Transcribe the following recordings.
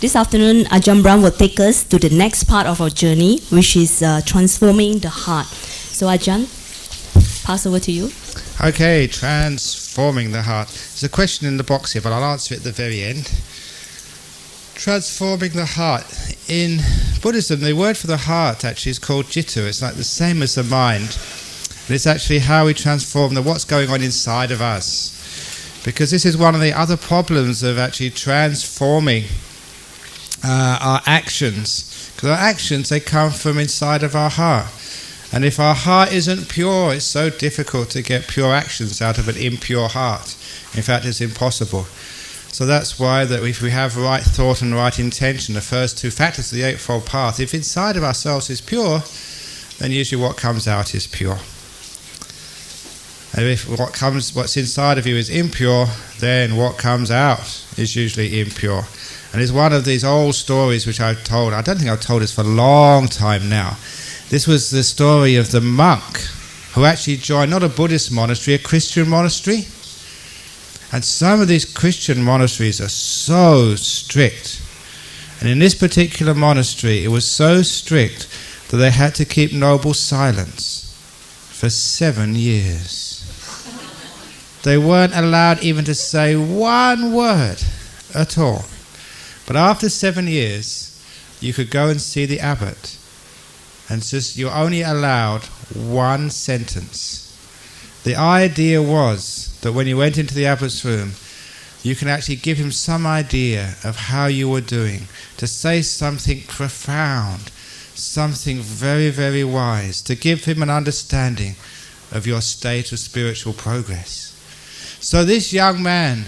This afternoon, Ajahn Brahm will take us to the next part of our journey, which is transforming the heart. So Ajahn, pass over to you. Okay, transforming the heart. There's a question in the box here, but I'll answer it at the very end. Transforming the heart. In Buddhism, the word for the heart actually is called jittu. It's like the same as the mind. But it's actually how we transform what's going on inside of us. Because this is one of the other problems of actually transforming our actions. Because our actions, they come from inside of our heart. And if our heart isn't pure, it's so difficult to get pure actions out of an impure heart. In fact, it's impossible. So that's why that if we have right thought and right intention, the first two factors of the Eightfold Path, if inside of ourselves is pure, then usually what comes out is pure. And if what's inside of you is impure, then what comes out is usually impure. And it's one of these old stories which I've told. I don't think I've told this for a long time now. This was the story of the monk who actually joined not a Buddhist monastery, a Christian monastery. And some of these Christian monasteries are so strict. And in this particular monastery, it was so strict that they had to keep noble silence for 7 years. They weren't allowed even to say one word at all. But after 7 years, you could go and see the abbot. And you're only allowed one sentence. The idea was that when you went into the abbot's room, you can actually give him some idea of how you were doing, to say something profound, something very, very wise, to give him an understanding of your state of spiritual progress. So this young man,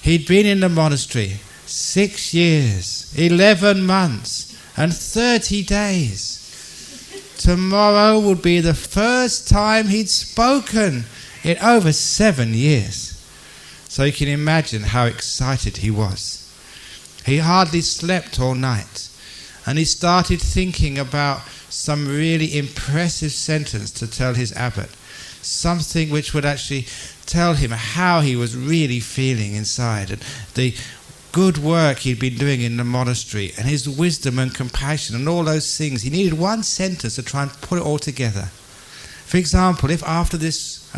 he'd been in the monastery 6 years, 11 months, and 30 days. Tomorrow would be the first time he'd spoken in over 7 years. So you can imagine how excited he was. He hardly slept all night. And he started thinking about some really impressive sentence to tell his abbot. Something which would actually tell him how he was really feeling inside. And the good work he'd been doing in the monastery, and his wisdom and compassion and all those things. He needed one sentence to try and put it all together. For example, if after this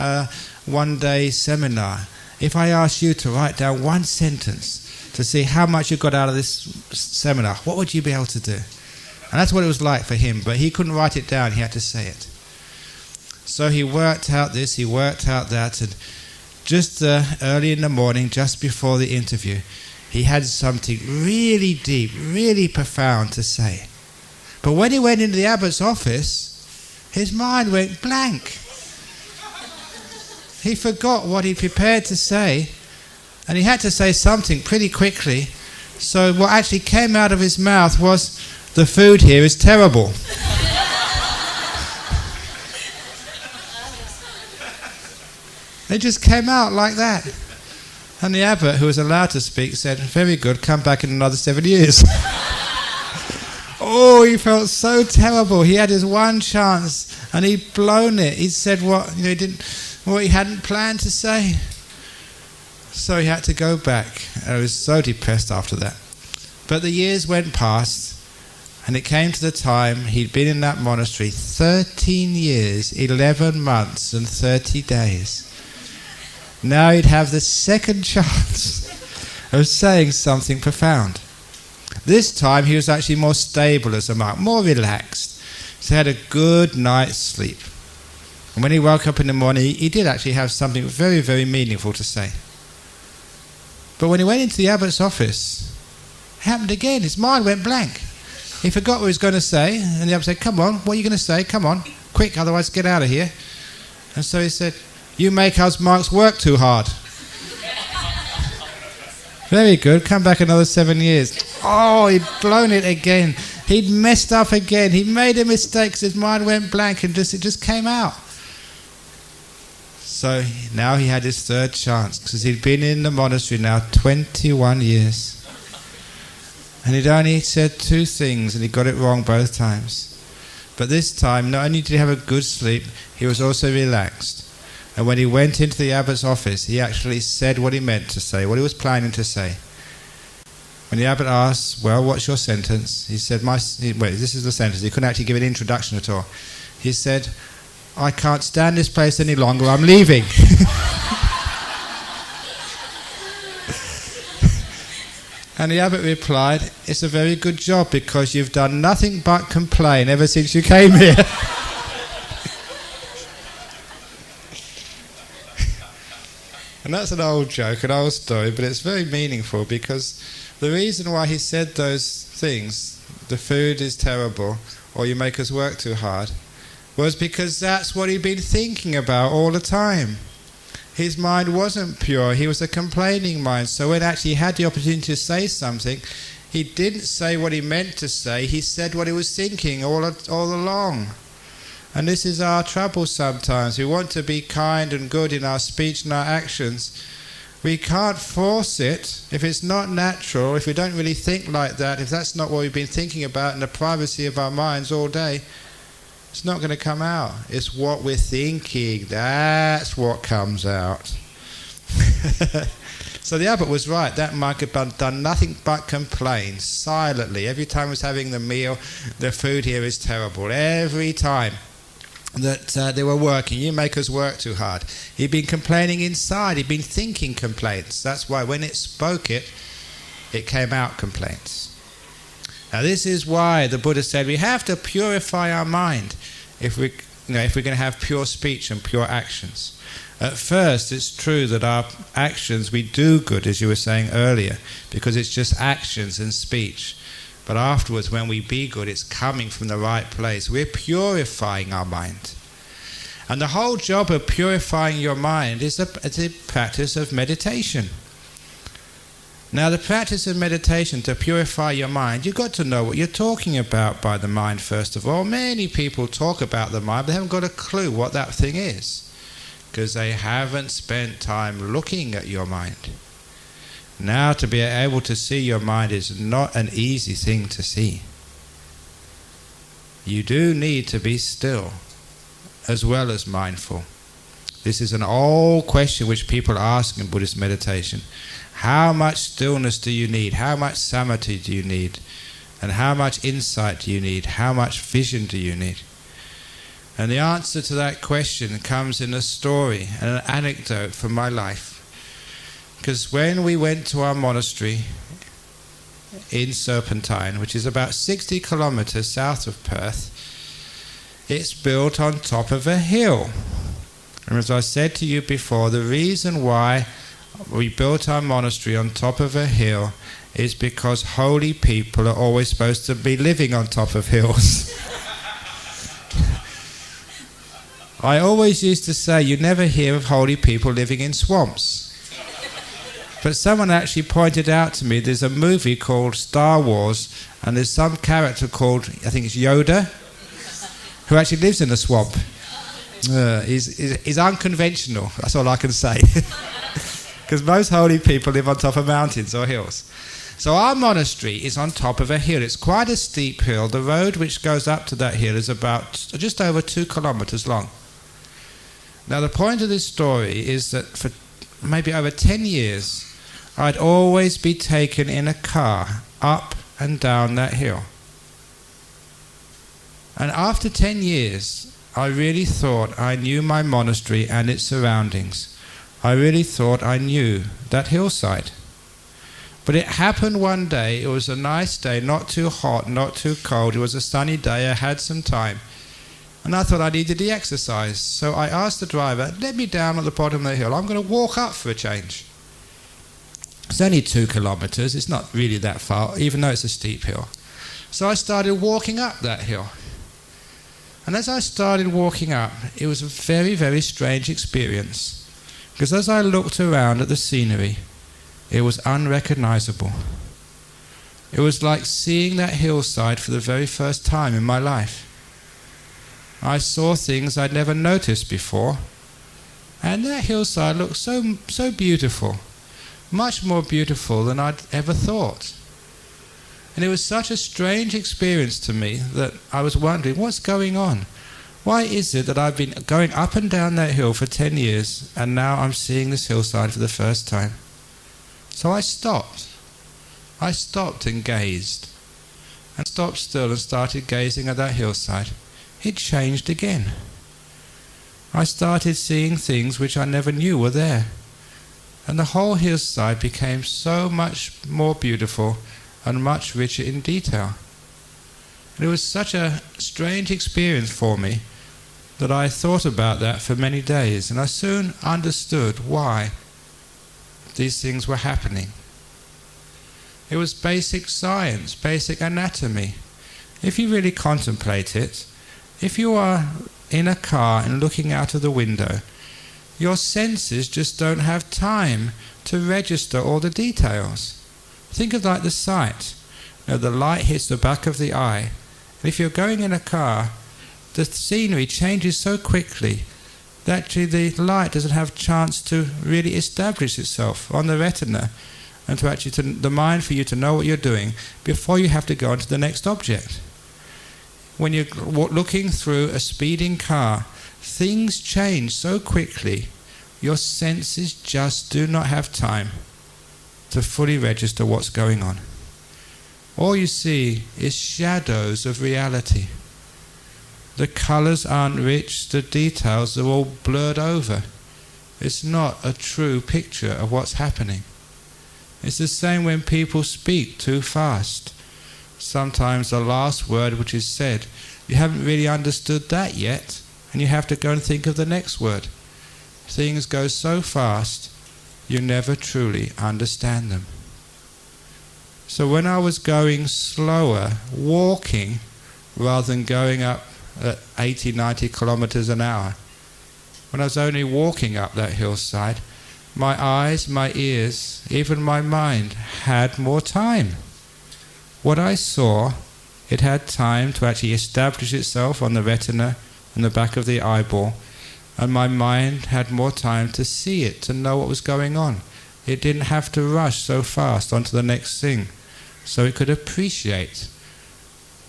one-day seminar, if I asked you to write down one sentence to see how much you got out of this seminar, what would you be able to do? And that's what it was like for him, but he couldn't write it down, he had to say it. So he worked out this, he worked out that, and just early in the morning, just before the interview, he had something really deep, really profound to say. But when he went into the abbot's office, his mind went blank. He forgot what he'd prepared to say, and he had to say something pretty quickly. So what actually came out of his mouth was, "The food here is terrible." It just came out like that. And the abbot, who was allowed to speak, said, "Very good, come back in another 7 years." Oh, he felt so terrible. He had his one chance, and he'd blown it. He'd said what he hadn't planned to say. So he had to go back. And I was so depressed after that. But the years went past, and it came to the time he'd been in that monastery 13 years, 11 months, and 30 days. Now he'd have the second chance of saying something profound. This time he was actually more stable as a monk, more relaxed. So he had a good night's sleep. And when he woke up in the morning, he did actually have something very, very meaningful to say. But when he went into the abbot's office, it happened again. His mind went blank. He forgot what he was going to say, and the abbot said, "Come on, what are you going to say? Come on, quick, otherwise get out of here." And so he said, "You make us monks work too hard." Very good, come back another 7 years. Oh, he'd blown it again. He'd messed up again. He made a mistake because his mind went blank and it just came out. So now he had his third chance because he'd been in the monastery now 21 years. And he'd only said 2 things and he got it wrong both times. But this time, not only did he have a good sleep, he was also relaxed. And when he went into the abbot's office, he actually said what he meant to say, what he was planning to say. When the abbot asked, well, what's your sentence? He said, this is the sentence. He couldn't actually give an introduction at all. He said, I can't stand this place any longer, I'm leaving. And the abbot replied, it's a very good job because you've done nothing but complain ever since you came here. And that's an old joke, an old story, but it's very meaningful because the reason why he said those things, the food is terrible or you make us work too hard, was because that's what he'd been thinking about all the time. His mind wasn't pure, he was a complaining mind, so when actually he had the opportunity to say something, he didn't say what he meant to say, he said what he was thinking all along. And this is our trouble sometimes. We want to be kind and good in our speech and our actions. We can't force it if it's not natural, if we don't really think like that, if that's not what we've been thinking about in the privacy of our minds all day, it's not going to come out. It's what we're thinking. That's what comes out. So the abbot was right. That monk had done nothing but complain silently. Every time he was having the meal, the food here is terrible. Every time that they were working, you make us work too hard. He'd been complaining inside. He'd been thinking complaints. That's why when it spoke it came out complaints. Now this is why the Buddha said we have to purify our mind if we're going to have pure speech and pure actions. At first it's true that our actions, we do good, as you were saying earlier, because it's just actions and speech. But afterwards, when we be good, it's coming from the right place. We're purifying our mind. And the whole job of purifying your mind is a practice of meditation. Now, the practice of meditation to purify your mind, you've got to know what you're talking about by the mind, first of all. Many people talk about the mind, but they haven't got a clue what that thing is, because they haven't spent time looking at your mind. Now, to be able to see your mind is not an easy thing to see. You do need to be still as well as mindful. This is an old question which people ask in Buddhist meditation. How much stillness do you need? How much samadhi do you need? And how much insight do you need? How much vision do you need? And the answer to that question comes in a story and an anecdote from my life. Because when we went to our monastery in Serpentine, which is about 60 kilometers south of Perth, it's built on top of a hill. And as I said to you before, the reason why we built our monastery on top of a hill is because holy people are always supposed to be living on top of hills. I always used to say you never hear of holy people living in swamps. But someone actually pointed out to me there's a movie called Star Wars and there's some character called, I think it's Yoda, who actually lives in a swamp. He's unconventional, that's all I can say. Because most holy people live on top of mountains or hills. So our monastery is on top of a hill. It's quite a steep hill. The road which goes up to that hill is about just over 2 kilometers long. Now the point of this story is that for maybe over 10 years, I'd always be taken in a car up and down that hill. And after 10 years, I really thought I knew my monastery and its surroundings. I really thought I knew that hillside. But it happened one day. It was a nice day, not too hot, not too cold. It was a sunny day. I had some time. And I thought I needed the exercise. So I asked the driver, let me down at the bottom of the hill. I'm going to walk up for a change. It's only 2 kilometers. It's not really that far, even though it's a steep hill. So I started walking up that hill. And as I started walking up, it was a very, very strange experience. Because as I looked around at the scenery, it was unrecognizable. It was like seeing that hillside for the very first time in my life. I saw things I'd never noticed before, and that hillside looked so beautiful, much more beautiful than I'd ever thought. And it was such a strange experience to me that I was wondering, what's going on? Why is it that I've been going up and down that hill for 10 years and now I'm seeing this hillside for the first time? So I stopped I stopped and gazed, and stopped still and started gazing at that hillside. It changed again. I started seeing things which I never knew were there, and the whole hillside became so much more beautiful and much richer in detail. And it was such a strange experience for me that I thought about that for many days, and I soon understood why these things were happening. It was basic science, basic anatomy. If you really contemplate it, if you are in a car and looking out of the window, your senses just don't have time to register all the details. Think of like the sight. The light hits the back of the eye. And if you're going in a car, the scenery changes so quickly that actually the light doesn't have a chance to really establish itself on the retina and the mind for you to know what you're doing before you have to go on to the next object. When you're looking through a speeding car, things change so quickly, your senses just do not have time to fully register what's going on. All you see is shadows of reality. The colours aren't rich, the details are all blurred over. It's not a true picture of what's happening. It's the same when people speak too fast. Sometimes the last word which is said, you haven't really understood that yet, and you have to go and think of the next word. Things go so fast, you never truly understand them. So when I was going slower, walking, rather than going up at 80, 90 kilometers an hour, when I was only walking up that hillside, my eyes, my ears, even my mind had more time. What I saw, it had time to actually establish itself on the retina and the back of the eyeball, and my mind had more time to see it, to know what was going on. It didn't have to rush so fast onto the next thing, so it could appreciate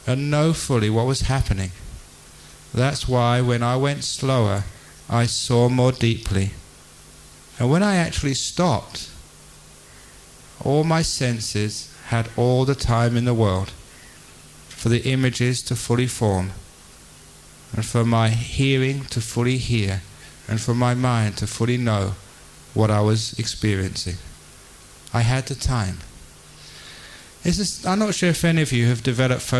and know fully what was happening. That's why when I went slower, I saw more deeply. And when I actually stopped, all my senses had all the time in the world for the images to fully form, and for my hearing to fully hear, and for my mind to fully know what I was experiencing. I had the time. I'm not sure if any of you have developed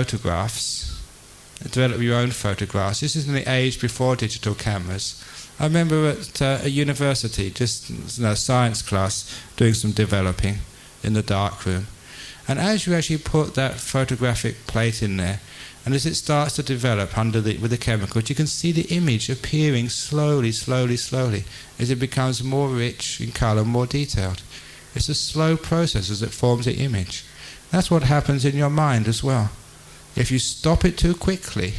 develop your own photographs. This is in the age before digital cameras. I remember at a university, just science class, doing some developing in the dark room. And as you actually put that photographic plate in there, and as it starts to develop with the chemicals, you can see the image appearing slowly, slowly, slowly, as it becomes more rich in colour, more detailed. It's a slow process as it forms the image. That's what happens in your mind as well. If you stop it too quickly,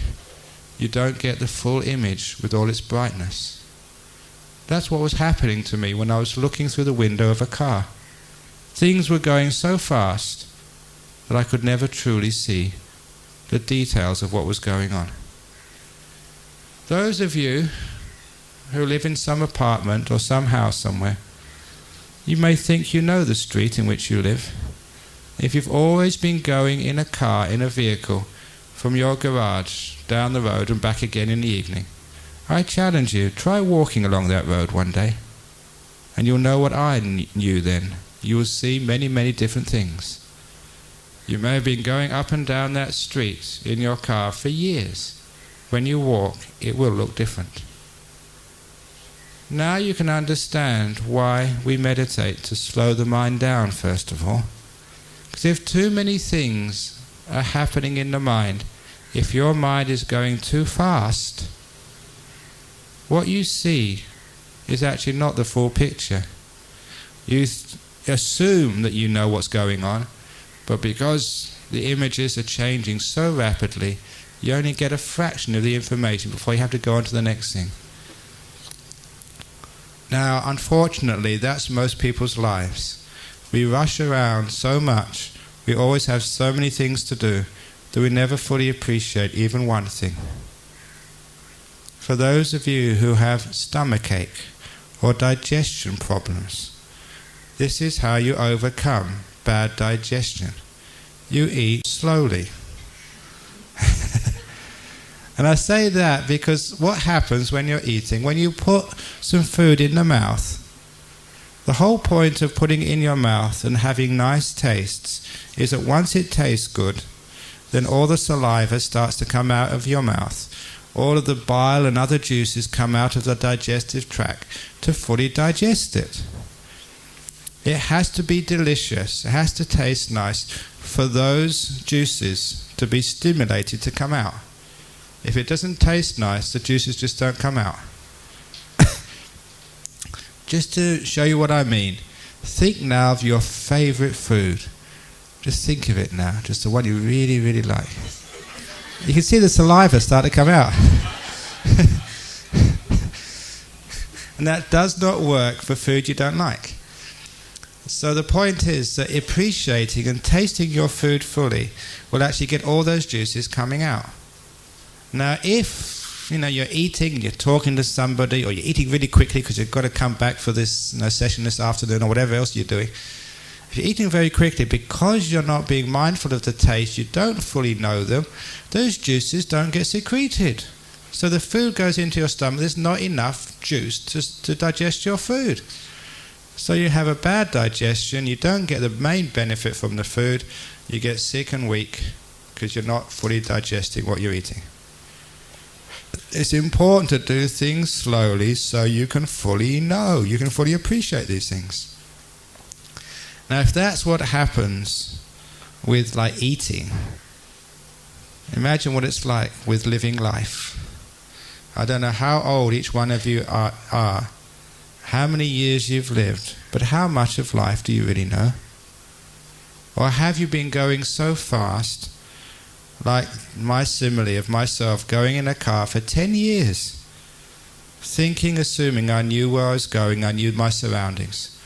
you don't get the full image with all its brightness. That's what was happening to me when I was looking through the window of a car. Things were going so fast that I could never truly see the details of what was going on. Those of you who live in some apartment or some house somewhere, you may think you know the street in which you live. If you've always been going in a car, in a vehicle, from your garage down the road and back again in the evening, I challenge you, try walking along that road one day, and you'll know what I knew then. You will see many, many different things. You may have been going up and down that street in your car for years. When you walk, it will look different. Now you can understand why we meditate, to slow the mind down first of all. Because if too many things are happening in the mind, if your mind is going too fast, what you see is actually not the full picture. You assume that you know what's going on, but because the images are changing so rapidly, you only get a fraction of the information before you have to go on to the next thing. Now, unfortunately, that's most people's lives. We rush around so much, we always have so many things to do, that we never fully appreciate even one thing. For those of you who have stomachache or digestion problems, this is how you overcome bad digestion. You eat slowly. And I say that because what happens when you're eating, when you put some food in the mouth, the whole point of putting it in your mouth and having nice tastes is that once it tastes good, then all the saliva starts to come out of your mouth. All of the bile and other juices come out of the digestive tract to fully digest it. It has to be delicious, it has to taste nice for those juices to be stimulated to come out. If it doesn't taste nice, the juices just don't come out. Just to show you what I mean, think now of your favourite food. Just think of it now, just the one you really, really like. You can see the saliva start to come out. And that does not work for food you don't like. So the point is that appreciating and tasting your food fully will actually get all those juices coming out. Now if you're eating, you're talking to somebody, or you're eating really quickly because you've got to come back for this session this afternoon or whatever else you're doing, if you're eating very quickly, because you're not being mindful of the taste, you don't fully know them, those juices don't get secreted. So the food goes into your stomach, there's not enough juice to digest your food. So you have a bad digestion, you don't get the main benefit from the food, you get sick and weak because you're not fully digesting what you're eating. It's important to do things slowly so you can fully know, you can fully appreciate these things. Now if that's what happens with eating, imagine what it's like with living life. I don't know how old each one of you are, how many years you've lived, but how much of life do you really know? Or have you been going so fast, like my simile of myself going in a car for 10 years, thinking, assuming I knew where I was going, I knew my surroundings,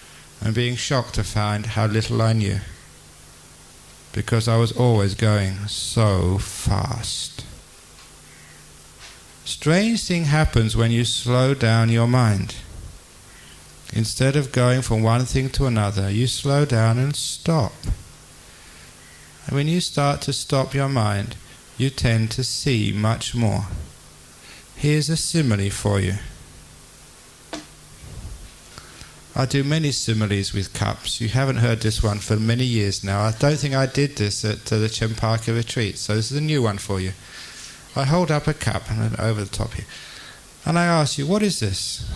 and being shocked to find how little I knew, because I was always going so fast. Strange thing happens when you slow down your mind. Instead of going from one thing to another, you slow down and stop. And when you start to stop your mind, you tend to see much more. Here's a simile for you. I do many similes with cups. You haven't heard this one for many years now. I don't think I did this at the Chempaka retreat, so this is a new one for you. I hold up a cup and then over the top here, and I ask you, what is this?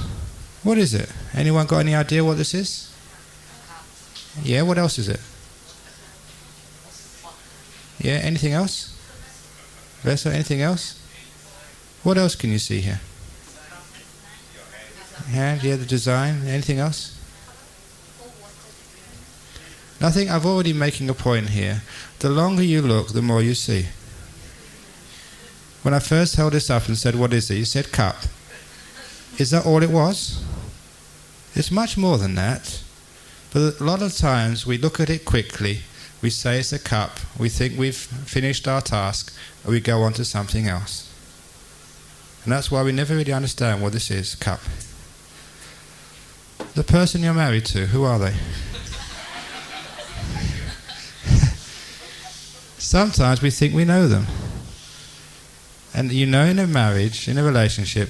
What is it? Anyone got any idea what this is? Yeah, what else is it? Yeah, anything else? Vesa, anything else? What else can you see here? Hand, yeah, the design. Anything else? Nothing. I've already making a point here. The longer you look, the more you see. When I first held this up and said, what is it? You said cup. Is that all it was? It's much more than that. But a lot of times we look at it quickly, we say it's a cup, we think we've finished our task, and we go on to something else. And that's why we never really understand what this is, cup. The person you're married to, who are they? Sometimes we think we know them. And in a marriage, in a relationship,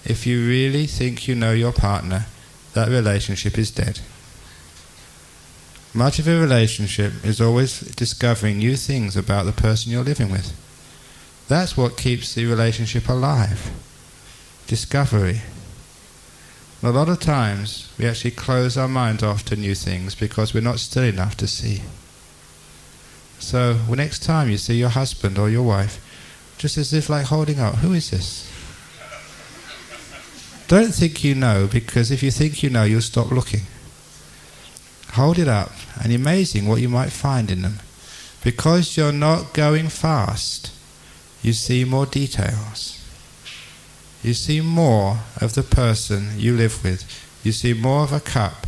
if you really think you know your partner, that relationship is dead. Much of a relationship is always discovering new things about the person you're living with. That's what keeps the relationship alive. Discovery. And a lot of times we actually close our minds off to new things because we're not still enough to see. So next time you see your husband or your wife, just as if holding up, who is this? Don't think you know, because if you think you know, you'll stop looking. Hold it up, and amazing what you might find in them. Because you're not going fast, you see more details. You see more of the person you live with. You see more of a cup.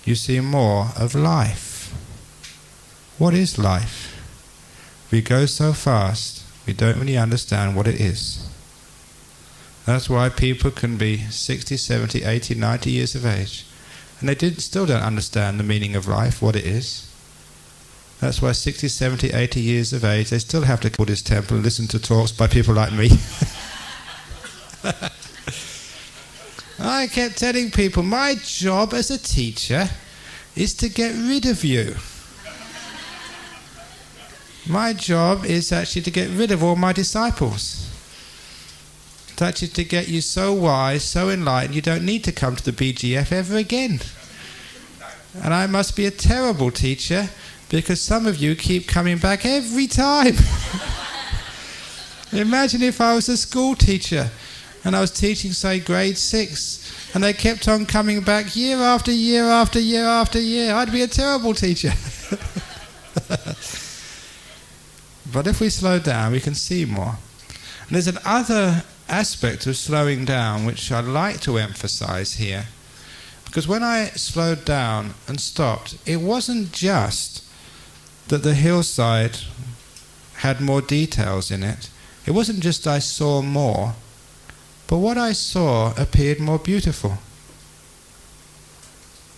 You see more of life. What is life? We go so fast, we don't really understand what it is. That's why people can be 60, 70, 80, 90 years of age, and they still don't understand the meaning of life, what it is. That's why 60, 70, 80 years of age, they still have to go to Buddhist temple and listen to talks by people like me. I kept telling people, my job as a teacher is to get rid of you. My job is actually to get rid of all my disciples. It's actually to get you so wise, so enlightened, you don't need to come to the BGF ever again. And I must be a terrible teacher because some of you keep coming back every time. Imagine if I was a school teacher and I was teaching, say, grade 6, and they kept on coming back year after year after year after year. I'd be a terrible teacher. But if we slow down, we can see more. And there's another aspect of slowing down which I'd like to emphasize here. Because when I slowed down and stopped, it wasn't just that the hillside had more details in it. It wasn't just I saw more, but what I saw appeared more beautiful.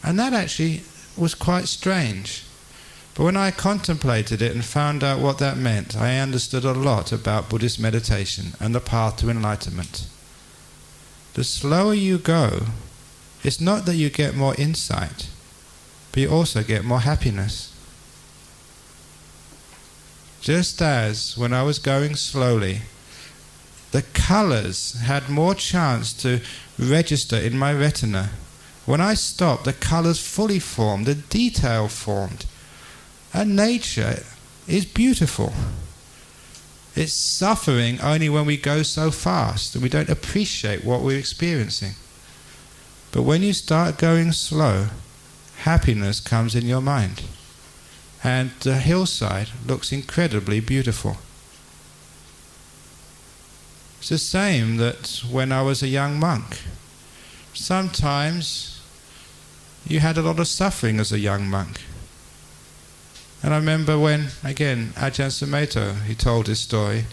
And that actually was quite strange. But when I contemplated it and found out what that meant, I understood a lot about Buddhist meditation and the path to enlightenment. The slower you go, it's not that you get more insight, but you also get more happiness. Just as when I was going slowly, the colours had more chance to register in my retina. When I stopped, the colours fully formed, the detail formed. And nature is beautiful. It's suffering only when we go so fast and we don't appreciate what we're experiencing. But when you start going slow, happiness comes in your mind. And the hillside looks incredibly beautiful. It's the same that when I was a young monk. Sometimes you had a lot of suffering as a young monk. And I remember when, again, Ajahn Sumedho, he told his story,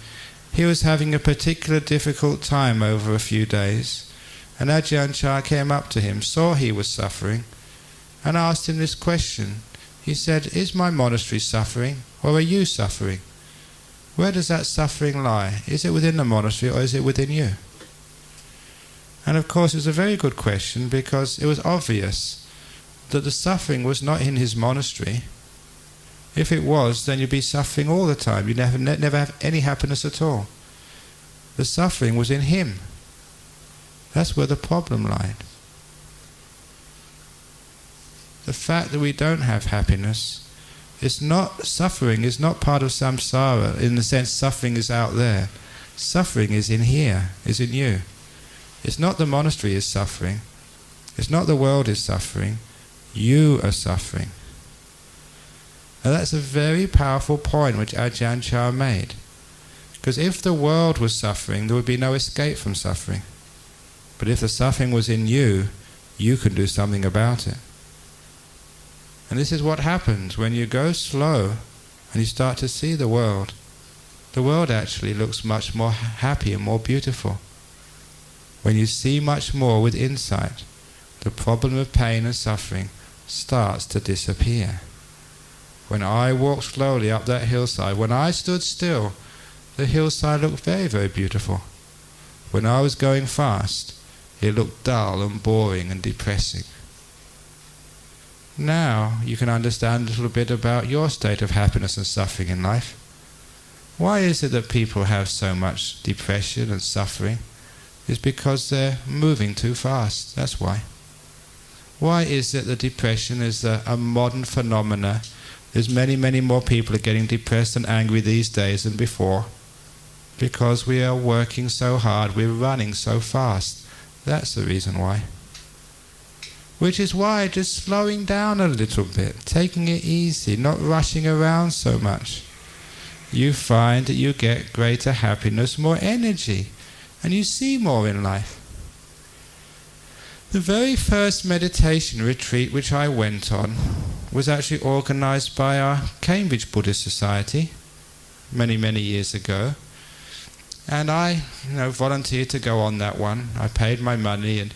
he was having a particular difficult time over a few days, and Ajahn Chah came up to him, saw he was suffering, and asked him this question. He said, is my monastery suffering, or are you suffering? Where does that suffering lie? Is it within the monastery, or is it within you? And of course it was a very good question, because it was obvious that the suffering was not in his monastery. If it was, then you'd be suffering all the time. You'd never have any happiness at all. The suffering was in him. That's where the problem lied. The fact that we don't have happiness, suffering is not part of samsara, in the sense suffering is out there. Suffering is in here, is in you. It's not the monastery is suffering. It's not the world is suffering. You are suffering. And that's a very powerful point which Ajahn Chah made. Because if the world was suffering, there would be no escape from suffering. But if the suffering was in you, you can do something about it. And this is what happens when you go slow and you start to see the world. The world actually looks much more happy and more beautiful. When you see much more with insight, the problem of pain and suffering starts to disappear. When I walked slowly up that hillside, when I stood still, the hillside looked very, very beautiful. When I was going fast, it looked dull and boring and depressing. Now you can understand a little bit about your state of happiness and suffering in life. Why is it that people have so much depression and suffering? It's because they're moving too fast, that's why. Why is it that depression is a modern phenomena? There's many, many more people are getting depressed and angry these days than before. Because we are working so hard, we're running so fast. That's the reason why. Which is why just slowing down a little bit, taking it easy, not rushing around so much. You find that you get greater happiness, more energy, and you see more in life. The very first meditation retreat which I went on was actually organised by our Cambridge Buddhist Society many, many years ago. And I volunteered to go on that one. I paid my money, and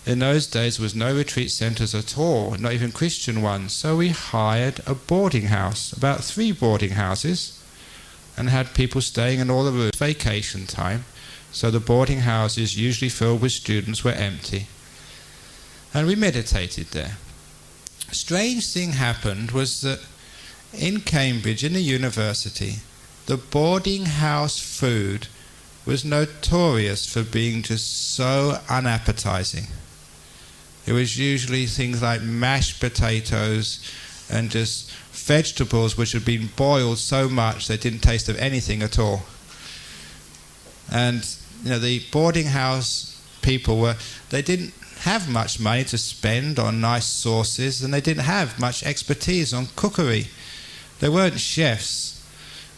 In those days there was no retreat centres at all, not even Christian ones. So we hired a boarding house, about 3 boarding houses, and had people staying in all the rooms. Vacation time, so the boarding houses, usually filled with students, were empty. And we meditated there. A strange thing happened was that in Cambridge, in the university, the boarding house food was notorious for being just so unappetizing. It was usually things like mashed potatoes and just vegetables which had been boiled so much they didn't taste of anything at all. And the boarding house people they didn't have much money to spend on nice sauces, and they didn't have much expertise on cookery. They weren't chefs,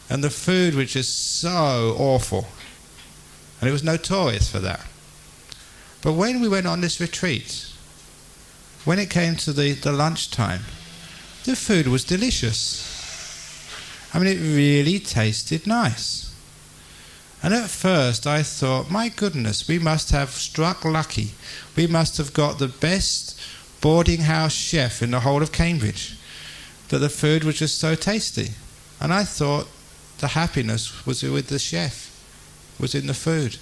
and the food was just so awful, and it was notorious for that. But when we went on this retreat, when it came to the lunchtime, the food was delicious. I mean, it really tasted nice. And at first I thought, my goodness, we must have struck lucky. We must have got the best boarding house chef in the whole of Cambridge, that the food was just so tasty. And I thought the happiness was with the chef, was in the food.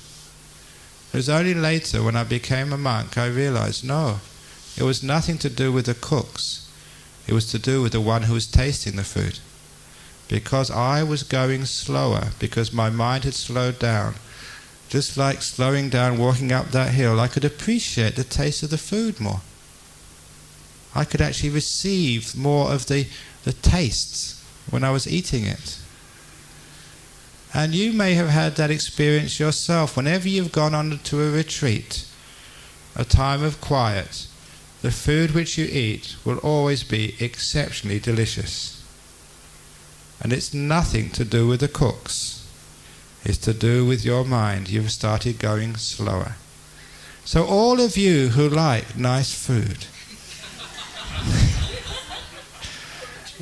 It was only later, when I became a monk, I realized, no, it was nothing to do with the cooks. It was to do with the one who was tasting the food. Because I was going slower, because my mind had slowed down. Just like slowing down, walking up that hill, I could appreciate the taste of the food more. I could actually receive more of the tastes when I was eating it. And you may have had that experience yourself. Whenever you've gone on to a retreat, a time of quiet, the food which you eat will always be exceptionally delicious. And it's nothing to do with the cooks. It's to do with your mind. You've started going slower. So all of you who like nice food,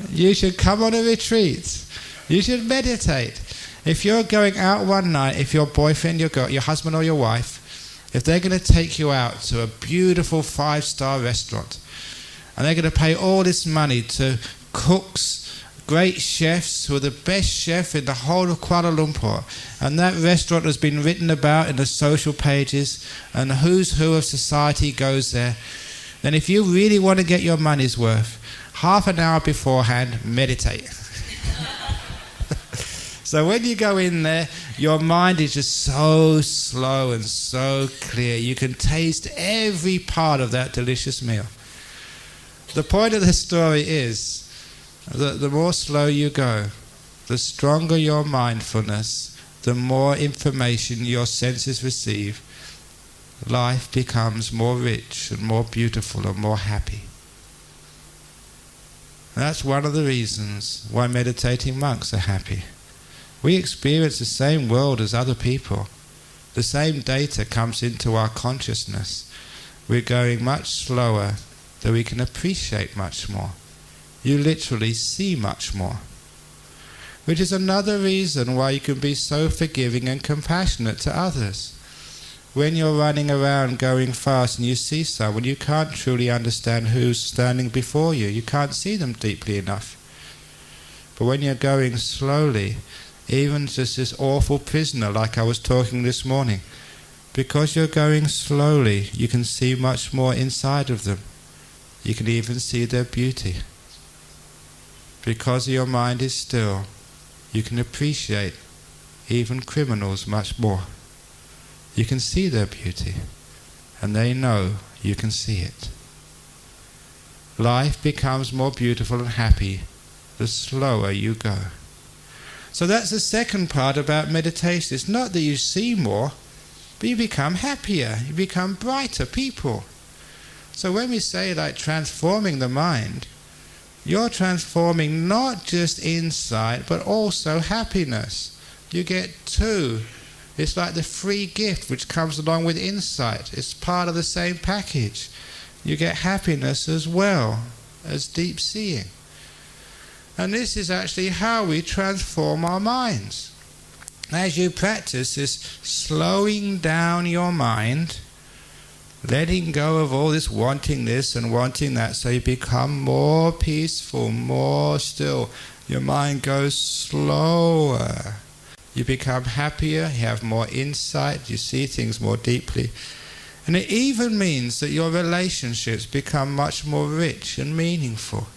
you should come on a retreat. You should meditate. If you're going out one night, if your boyfriend, your husband or your wife, if they're going to take you out to a beautiful 5-star restaurant, and they're going to pay all this money to cooks, great chefs who are the best chef in the whole of Kuala Lumpur, and that restaurant has been written about in the social pages, and the who's who of society goes there, then if you really want to get your money's worth, half an hour beforehand, meditate. So when you go in there, your mind is just so slow and so clear. You can taste every part of that delicious meal. The point of the story is that the more slow you go, the stronger your mindfulness, the more information your senses receive, life becomes more rich and more beautiful and more happy. That's one of the reasons why meditating monks are happy. We experience the same world as other people. The same data comes into our consciousness. We're going much slower, though we can appreciate much more. You literally see much more. Which is another reason why you can be so forgiving and compassionate to others. When you're running around going fast and you see someone, you can't truly understand who's standing before you. You can't see them deeply enough. But when you're going slowly, even just this awful prisoner like I was talking this morning, because you're going slowly, you can see much more inside of them. You can even see their beauty. Because your mind is still, you can appreciate even criminals much more. You can see their beauty, and they know you can see it. Life becomes more beautiful and happy the slower you go. So that's the second part about meditation. It's not that you see more, but you become happier, you become brighter people. So when we say like transforming the mind, you're transforming not just insight, but also happiness. You get two. It's like the free gift which comes along with insight. It's part of the same package. You get happiness as well as deep seeing. And this is actually how we transform our minds. As you practice this slowing down your mind, letting go of all this wanting this and wanting that, so you become more peaceful, more still. Your mind goes slower. You become happier, you have more insight, you see things more deeply. And it even means that your relationships become much more rich and meaningful.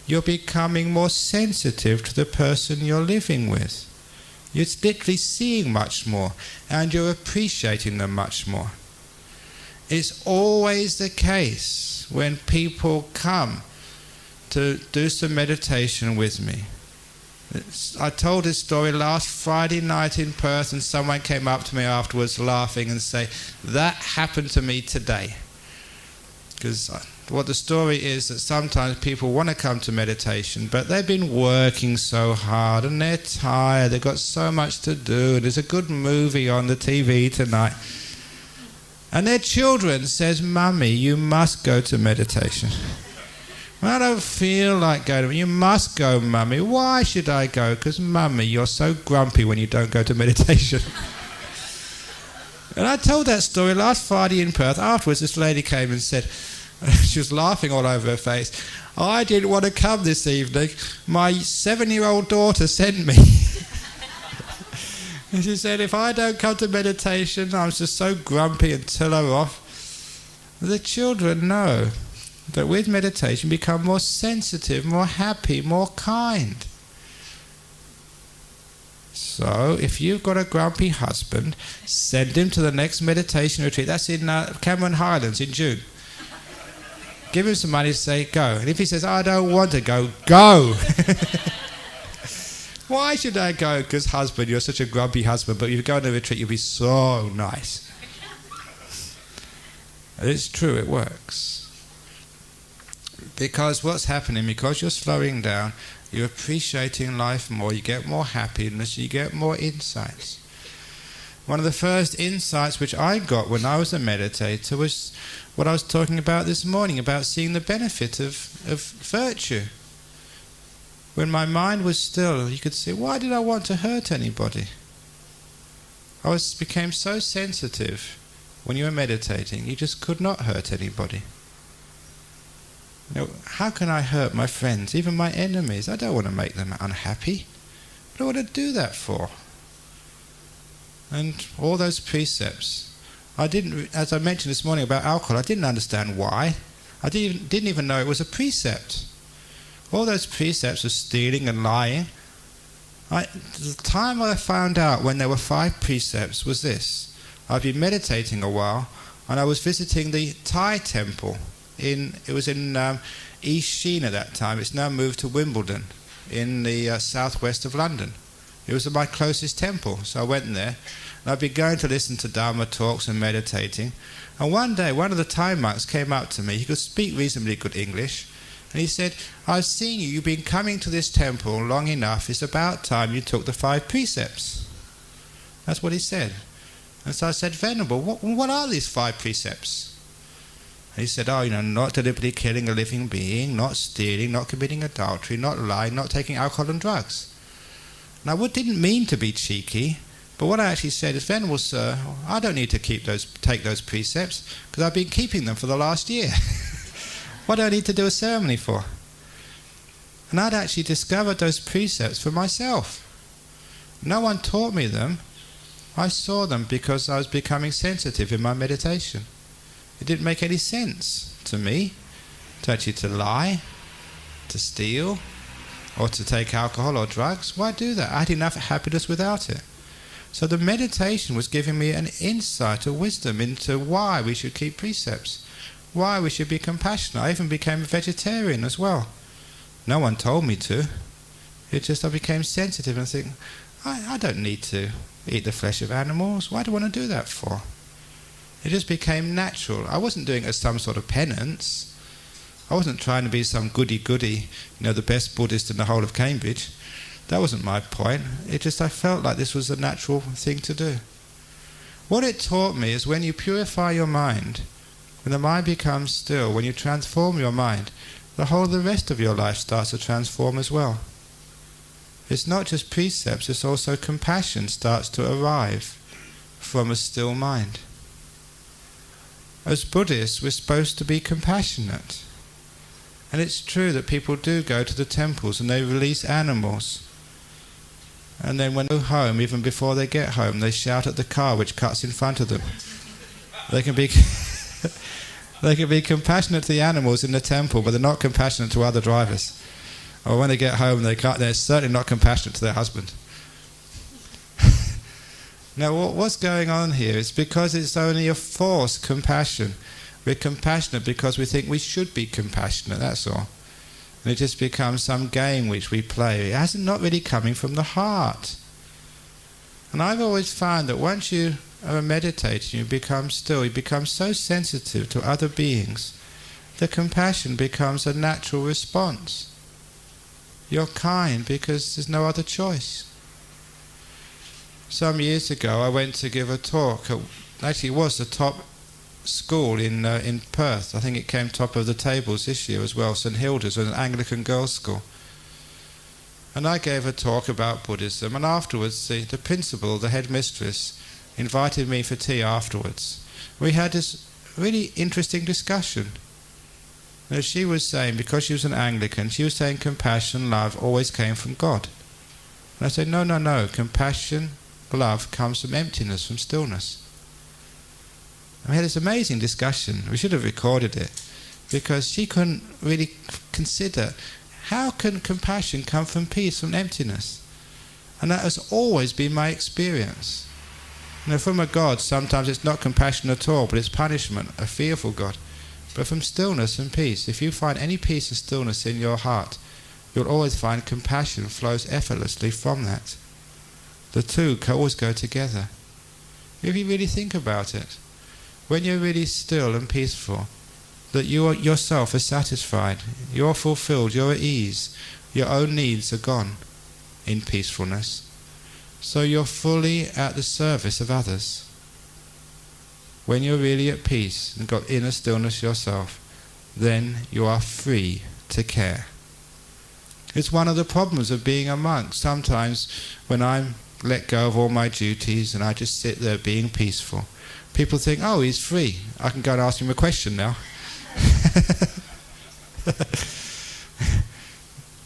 You're becoming more sensitive to the person you're living with. You're literally seeing much more, and you're appreciating them much more. It's always the case when people come to do some meditation with me. I told this story last Friday night in Perth, and someone came up to me afterwards laughing and say, that happened to me today. Because what the story is that sometimes people want to come to meditation, but they've been working so hard and they're tired, they've got so much to do, and there's a good movie on the TV tonight. And their children says, Mummy, you must go to meditation. I don't feel like going. You must go, Mummy. Why should I go? Because, Mummy, you're so grumpy when you don't go to meditation. And I told that story last Friday in Perth. Afterwards, this lady came and said, she was laughing all over her face, I didn't want to come this evening. My 7-year-old daughter sent me. And she said, if I don't come to meditation, I'm just so grumpy and tell her off. The children know that with meditation you become more sensitive, more happy, more kind. So if you've got a grumpy husband, send him to the next meditation retreat. That's in Cameron Highlands in June. Give him some money to say go. And if he says, I don't want to go, go. Why should I go? Because husband, you're such a grumpy husband, but if you go on a retreat you'll be so nice. And it's true, it works. Because what's happening, because you're slowing down, you're appreciating life more, you get more happiness, you get more insights. One of the first insights which I got when I was a meditator was what I was talking about this morning, about seeing the benefit of virtue. When my mind was still, you could see, why did I want to hurt anybody? I became so sensitive when you were meditating, you just could not hurt anybody. You know, how can I hurt my friends, even my enemies? I don't want to make them unhappy. What do I want to do that for? And all those precepts, I didn't, as I mentioned this morning about alcohol, I didn't understand why. I didn't even know it was a precept. All those precepts of stealing and lying, the time I found out when there were 5 precepts was this. I'd been meditating a while, and I was visiting the Thai temple. It was in East Sheen at that time. It's now moved to Wimbledon in the southwest of London. It was my closest temple, so I went there. And I'd been going to listen to Dharma talks and meditating. And one day, one of the Thai monks came up to me. He could speak reasonably good English. And he said, I've seen you. You've been coming to this temple long enough. It's about time you took the 5 precepts. That's what he said. And so I said, Venerable, what are these 5 precepts? And he said, not deliberately killing a living being, not stealing, not committing adultery, not lying, not taking alcohol and drugs. Now, I didn't mean to be cheeky, but what I actually said is, Venerable Sir, I don't need to take those precepts, because I've been keeping them for the last year. What do I need to do a ceremony for? And I'd actually discovered those precepts for myself. No one taught me them. I saw them because I was becoming sensitive in my meditation. It didn't make any sense to me to lie, to steal, or to take alcohol or drugs. Why do that? I had enough happiness without it. So the meditation was giving me an insight, a wisdom into why we should keep precepts, why we should be compassionate. I even became a vegetarian as well. No one told me to. I became sensitive and think, I don't need to eat the flesh of animals. Why do I want to do that for? It just became natural. I wasn't doing it as some sort of penance. I wasn't trying to be some goody-goody, the best Buddhist in the whole of Cambridge. That wasn't my point. I felt like this was a natural thing to do. What it taught me is when you purify your mind, when the mind becomes still, when you transform your mind, the whole of the rest of your life starts to transform as well. It's not just precepts, it's also compassion starts to arrive from a still mind. As Buddhists, we're supposed to be compassionate. And it's true that people do go to the temples and they release animals. And then when they go home, even before they get home, they shout at the car which cuts in front of them. They can be they can be compassionate to the animals in the temple, but they're not compassionate to other drivers. Or when they get home, they're certainly not compassionate to their husband. Now, what's going on here? It's because it's only a forced compassion. We're compassionate because we think we should be compassionate, that's all. And it just becomes some game which we play. It's not really coming from the heart. And I've always found that once you are meditating, you become still, you become so sensitive to other beings, the compassion becomes a natural response. You're kind because there's no other choice. Some years ago I went to give a talk. Actually, it was the top school in Perth. I think it came top of the tables this year as well. St Hilda's, an Anglican girls' school. And I gave a talk about Buddhism, and afterwards the principal, the headmistress, invited me for tea afterwards. We had this really interesting discussion. Now, she was saying, because she was an Anglican, she was saying compassion, love always came from God. And I said, no, compassion, love comes from emptiness, from stillness. We had this amazing discussion. We should have recorded it, because she couldn't really consider, how can compassion come from peace, from emptiness? And that has always been my experience. From a God, sometimes it's not compassion at all, but it's punishment, a fearful God. But from stillness and peace, if you find any peace and stillness in your heart, you'll always find compassion flows effortlessly from that. The two can always go together. If you really think about it, when you're really still and peaceful, that you yourself are satisfied, you're fulfilled, you're at ease, your own needs are gone in peacefulness. So you're fully at the service of others. When you're really at peace and got inner stillness yourself, then you are free to care. It's one of the problems of being a monk. Sometimes when I'm let go of all my duties and I just sit there being peaceful, people think, oh, he's free. I can go and ask him a question now.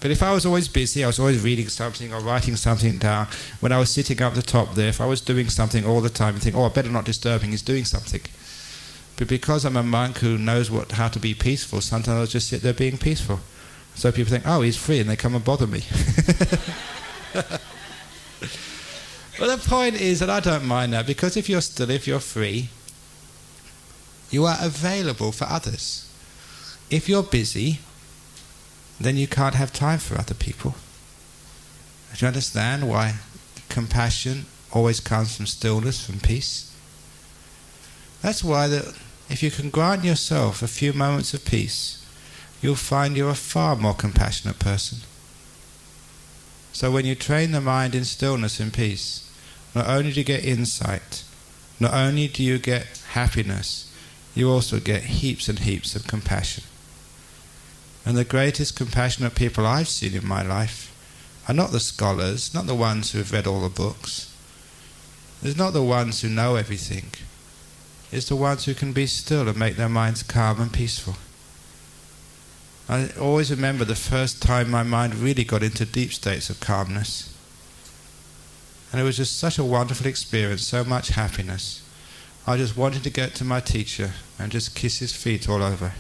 But if I was always busy, I was always reading something or writing something down, when I was sitting up the top there, if I was doing something all the time, and think, oh, I better not disturb him, he's doing something. But because I'm a monk who knows how to be peaceful, sometimes I'll just sit there being peaceful. So people think, oh, he's free, and they come and bother me. Well, the point is that I don't mind that, because if you're still, if you're free, you are available for others. If you're busy, then you can't have time for other people. Do you understand why compassion always comes from stillness, from peace? That's why that if you can grant yourself a few moments of peace, you'll find you're a far more compassionate person. So when you train the mind in stillness and peace, not only do you get insight, not only do you get happiness, you also get heaps and heaps of compassion. And the greatest compassionate people I've seen in my life are not the scholars, not the ones who have read all the books. It's not the ones who know everything. It's the ones who can be still and make their minds calm and peaceful. I always remember the first time my mind really got into deep states of calmness. And it was just such a wonderful experience, so much happiness. I just wanted to get to my teacher and just kiss his feet all over.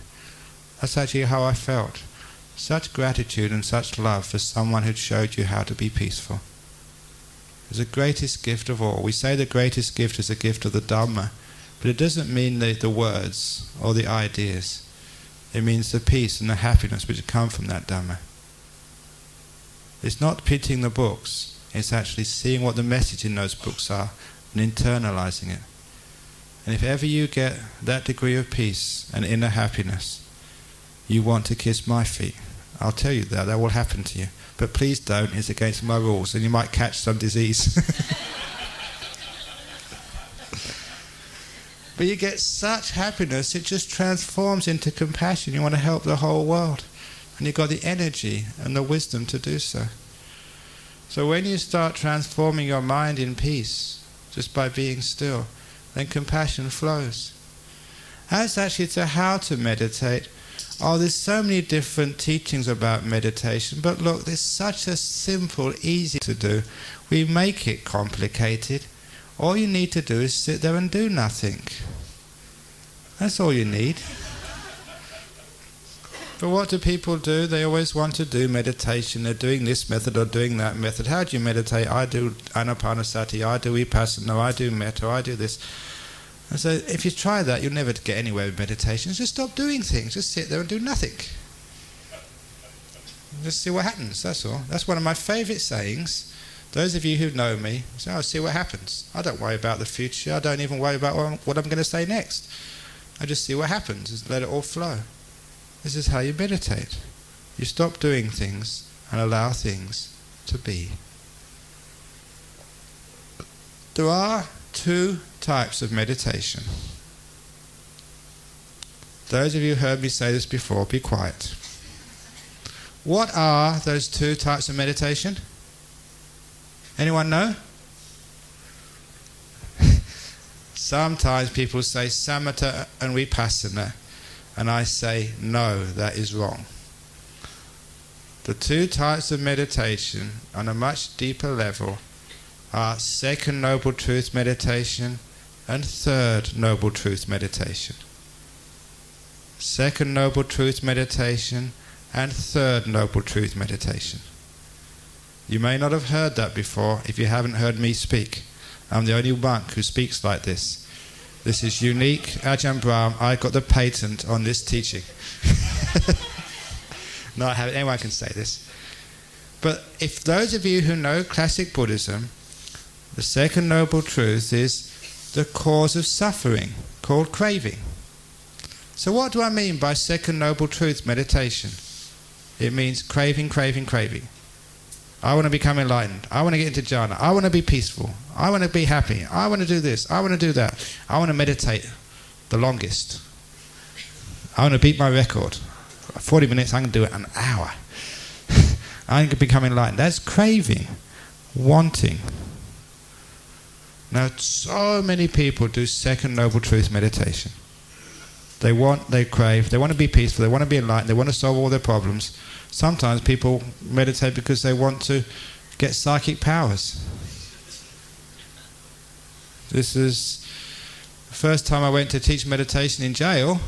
That's actually how I felt. Such gratitude and such love for someone who'd showed you how to be peaceful. It's the greatest gift of all. We say the greatest gift is the gift of the Dhamma, but it doesn't mean the words or the ideas. It means the peace and the happiness which come from that Dhamma. It's not printing the books, it's actually seeing what the message in those books are and internalizing it. And if ever you get that degree of peace and inner happiness, you want to kiss my feet. I'll tell you that will happen to you. But please don't, it's against my rules and you might catch some disease. But you get such happiness, it just transforms into compassion. You want to help the whole world. And you've got the energy and the wisdom to do so. So when you start transforming your mind in peace, just by being still, then compassion flows. As actually to how to meditate, there's so many different teachings about meditation, but look, there's such a simple, easy to do. We make it complicated. All you need to do is sit there and do nothing. That's all you need. But what do people do? They always want to do meditation. They're doing this method or doing that method. How do you meditate? I do anapanasati, I do vipassana, I do metta, I do this. And so if you try that, you'll never get anywhere with meditation. Just stop doing things. Just sit there and do nothing. Just see what happens, that's all. That's one of my favourite sayings. Those of you who know me, say, see what happens. I don't worry about the future. I don't even worry about what I'm going to say next. I just see what happens. Just let it all flow. This is how you meditate. You stop doing things and allow things to be. There are two types of meditation. Those of you who heard me say this before, be quiet. What are those two types of meditation? Anyone know? Sometimes people say samatha and vipassana, and I say no, that is wrong. The two types of meditation on a much deeper level are second noble truth meditation and third noble truth meditation. Second noble truth meditation and third noble truth meditation. You may not have heard that before if you haven't heard me speak. I'm the only monk who speaks like this. This is unique. Ajahn Brahm, I got the patent on this teaching. No, I haven't. Anyone can say this. But if those of you who know classic Buddhism, the second noble truth is the cause of suffering, called craving. So what do I mean by second noble truth meditation? It means craving, craving, craving. I want to become enlightened. I want to get into jhana. I want to be peaceful. I want to be happy. I want to do this. I want to do that. I want to meditate the longest. I want to beat my record. 40 minutes, I'm going to do it an hour. I'm going to become enlightened. That's craving, wanting. Now, so many people do second noble truth meditation. They want, they crave, they want to be peaceful, they want to be enlightened, they want to solve all their problems. Sometimes people meditate because they want to get psychic powers. This is the first time I went to teach meditation in jail.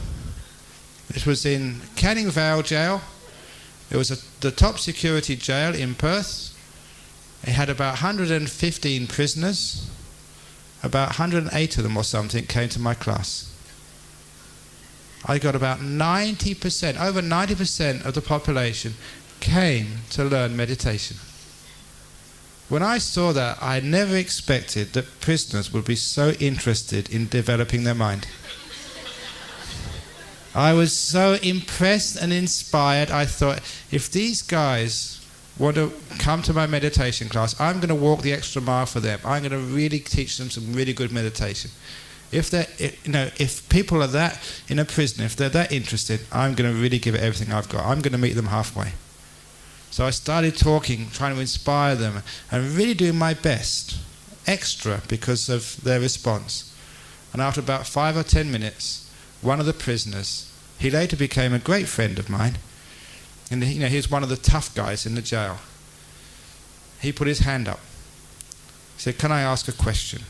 It was in Canning Vale Jail. It was the top security jail in Perth. It had about 115 prisoners. About 108 of them or something came to my class. I got about 90%, over 90% of the population came to learn meditation. When I saw that, I never expected that prisoners would be so interested in developing their mind. I was so impressed and inspired. I thought, if these guys want to come to my meditation class, I'm going to walk the extra mile for them. I'm going to really teach them some really good meditation. If people are that in a prison, if they're that interested, I'm going to really give it everything I've got. I'm going to meet them halfway. So I started talking, trying to inspire them, and really doing my best, extra, because of their response. And after about 5 or 10 minutes, one of the prisoners, he later became a great friend of mine, and he was one of the tough guys in the jail. He put his hand up. He said, "Can I ask a question?"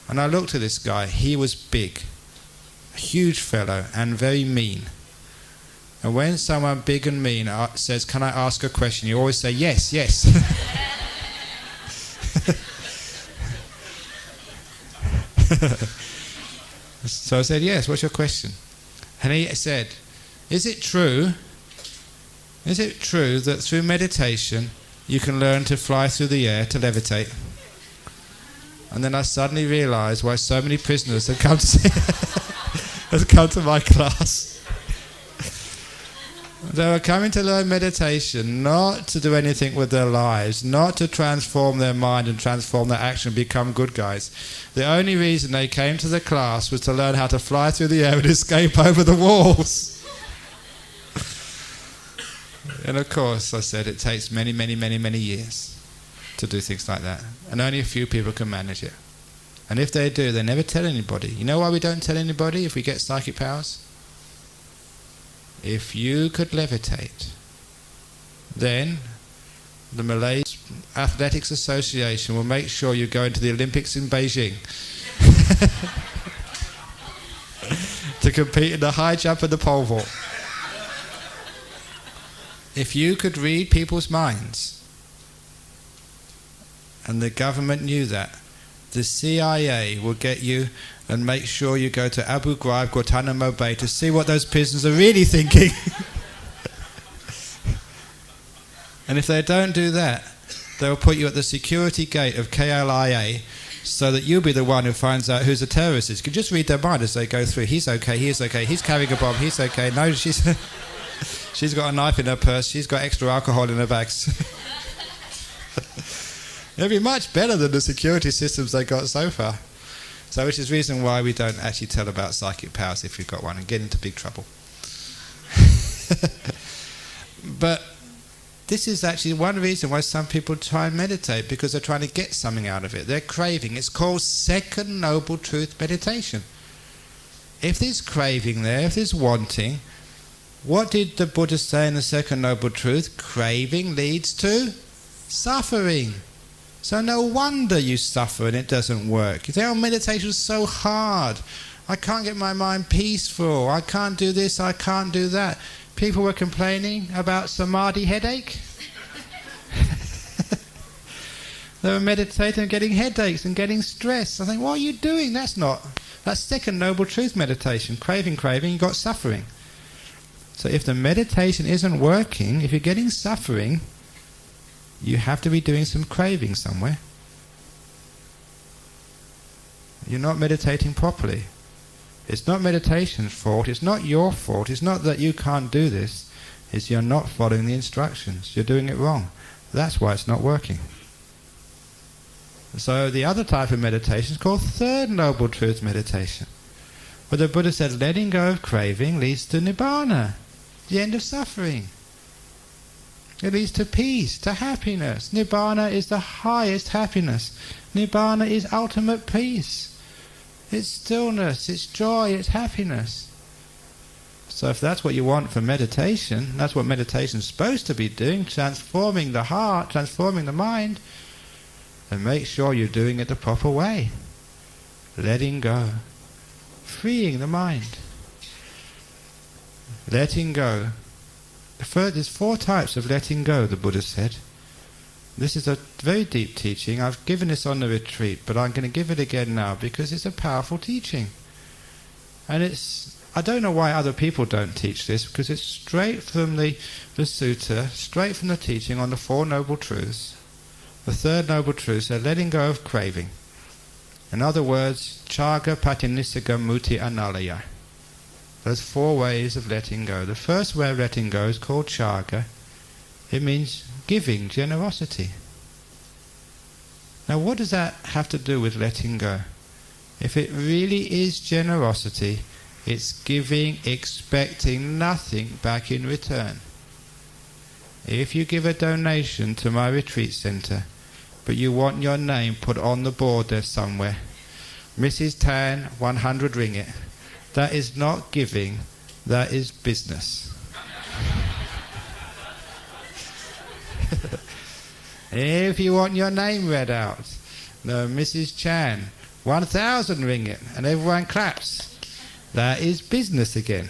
And I looked at this guy. He was big, a huge fellow, and very mean. And when someone big and mean says, "Can I ask a question?" you always say, "Yes, yes." So I said, "Yes, what's your question?" And he said, is it true that through meditation you can learn to fly through the air, to levitate?" And then I suddenly realised why so many prisoners had come to my class. They were coming to learn meditation, not to do anything with their lives, not to transform their mind and transform their action and become good guys. The only reason they came to the class was to learn how to fly through the air and escape over the walls. And of course, I said, it takes many, many, many, many years to do things like that. And only a few people can manage it. And if they do, they never tell anybody. You know why we don't tell anybody if we get psychic powers? If you could levitate, then the Malay Athletics Association will make sure you go into the Olympics in Beijing to compete in the high jump and the pole vault. If you could read people's minds, and the government knew that, the CIA will get you and make sure you go to Abu Ghraib, Guantanamo Bay to see what those prisoners are really thinking. And if they don't do that, they'll put you at the security gate of KLIA so that you'll be the one who finds out who's a terrorist. You can just read their mind as they go through. He's okay, he's okay, he's carrying a bomb, he's okay. No, she's got a knife in her purse, she's got extra alcohol in her bags. It'll be much better than the security systems they got so far. So which is the reason why we don't actually tell about psychic powers if you've got one and get into big trouble. But this is actually one reason why some people try and meditate, because they're trying to get something out of it. They're craving. It's called second noble truth meditation. If there's craving there, if there's wanting, what did the Buddha say in the second noble truth? Craving leads to suffering. So no wonder you suffer and it doesn't work. You say, oh, meditation's so hard. I can't get my mind peaceful. I can't do this, I can't do that. People were complaining about samadhi headache. They were meditating and getting headaches and getting stressed. I think, what are you doing? That's second noble truth meditation. Craving, you got suffering. So if the meditation isn't working, if you're getting suffering, you have to be doing some craving somewhere. You're not meditating properly. It's not meditation's fault, it's not your fault, it's not that you can't do this, it's you're not following the instructions, you're doing it wrong. That's why it's not working. So the other type of meditation is called third noble truth meditation, where the Buddha said letting go of craving leads to nibbana, the end of suffering. It leads to peace, to happiness. Nibbana is the highest happiness. Nibbana is ultimate peace. It's stillness, it's joy, it's happiness. So if that's what you want for meditation, that's what meditation's supposed to be doing, transforming the heart, transforming the mind, then make sure you're doing it the proper way. Letting go. Freeing the mind. Letting go. There's 4 types of letting go, the Buddha said. This is a very deep teaching. I've given this on the retreat, but I'm going to give it again now because it's a powerful teaching. And I don't know why other people don't teach this, because it's straight from the sutta, straight from the teaching on the 4 noble truths. The third noble truth is letting go of craving. In other words, chaga patinisaga muti analaya. There's 4 ways of letting go. The first way of letting go is called chaga. It means giving, generosity. Now what does that have to do with letting go? If it really is generosity, it's giving, expecting nothing back in return. If you give a donation to my retreat centre, but you want your name put on the board there somewhere, Mrs. Tan, 100 ringgit, that is not giving, that is business. If you want your name read out, no, Mrs. Chan, 1,000 ringgit, and everyone claps, that is business again.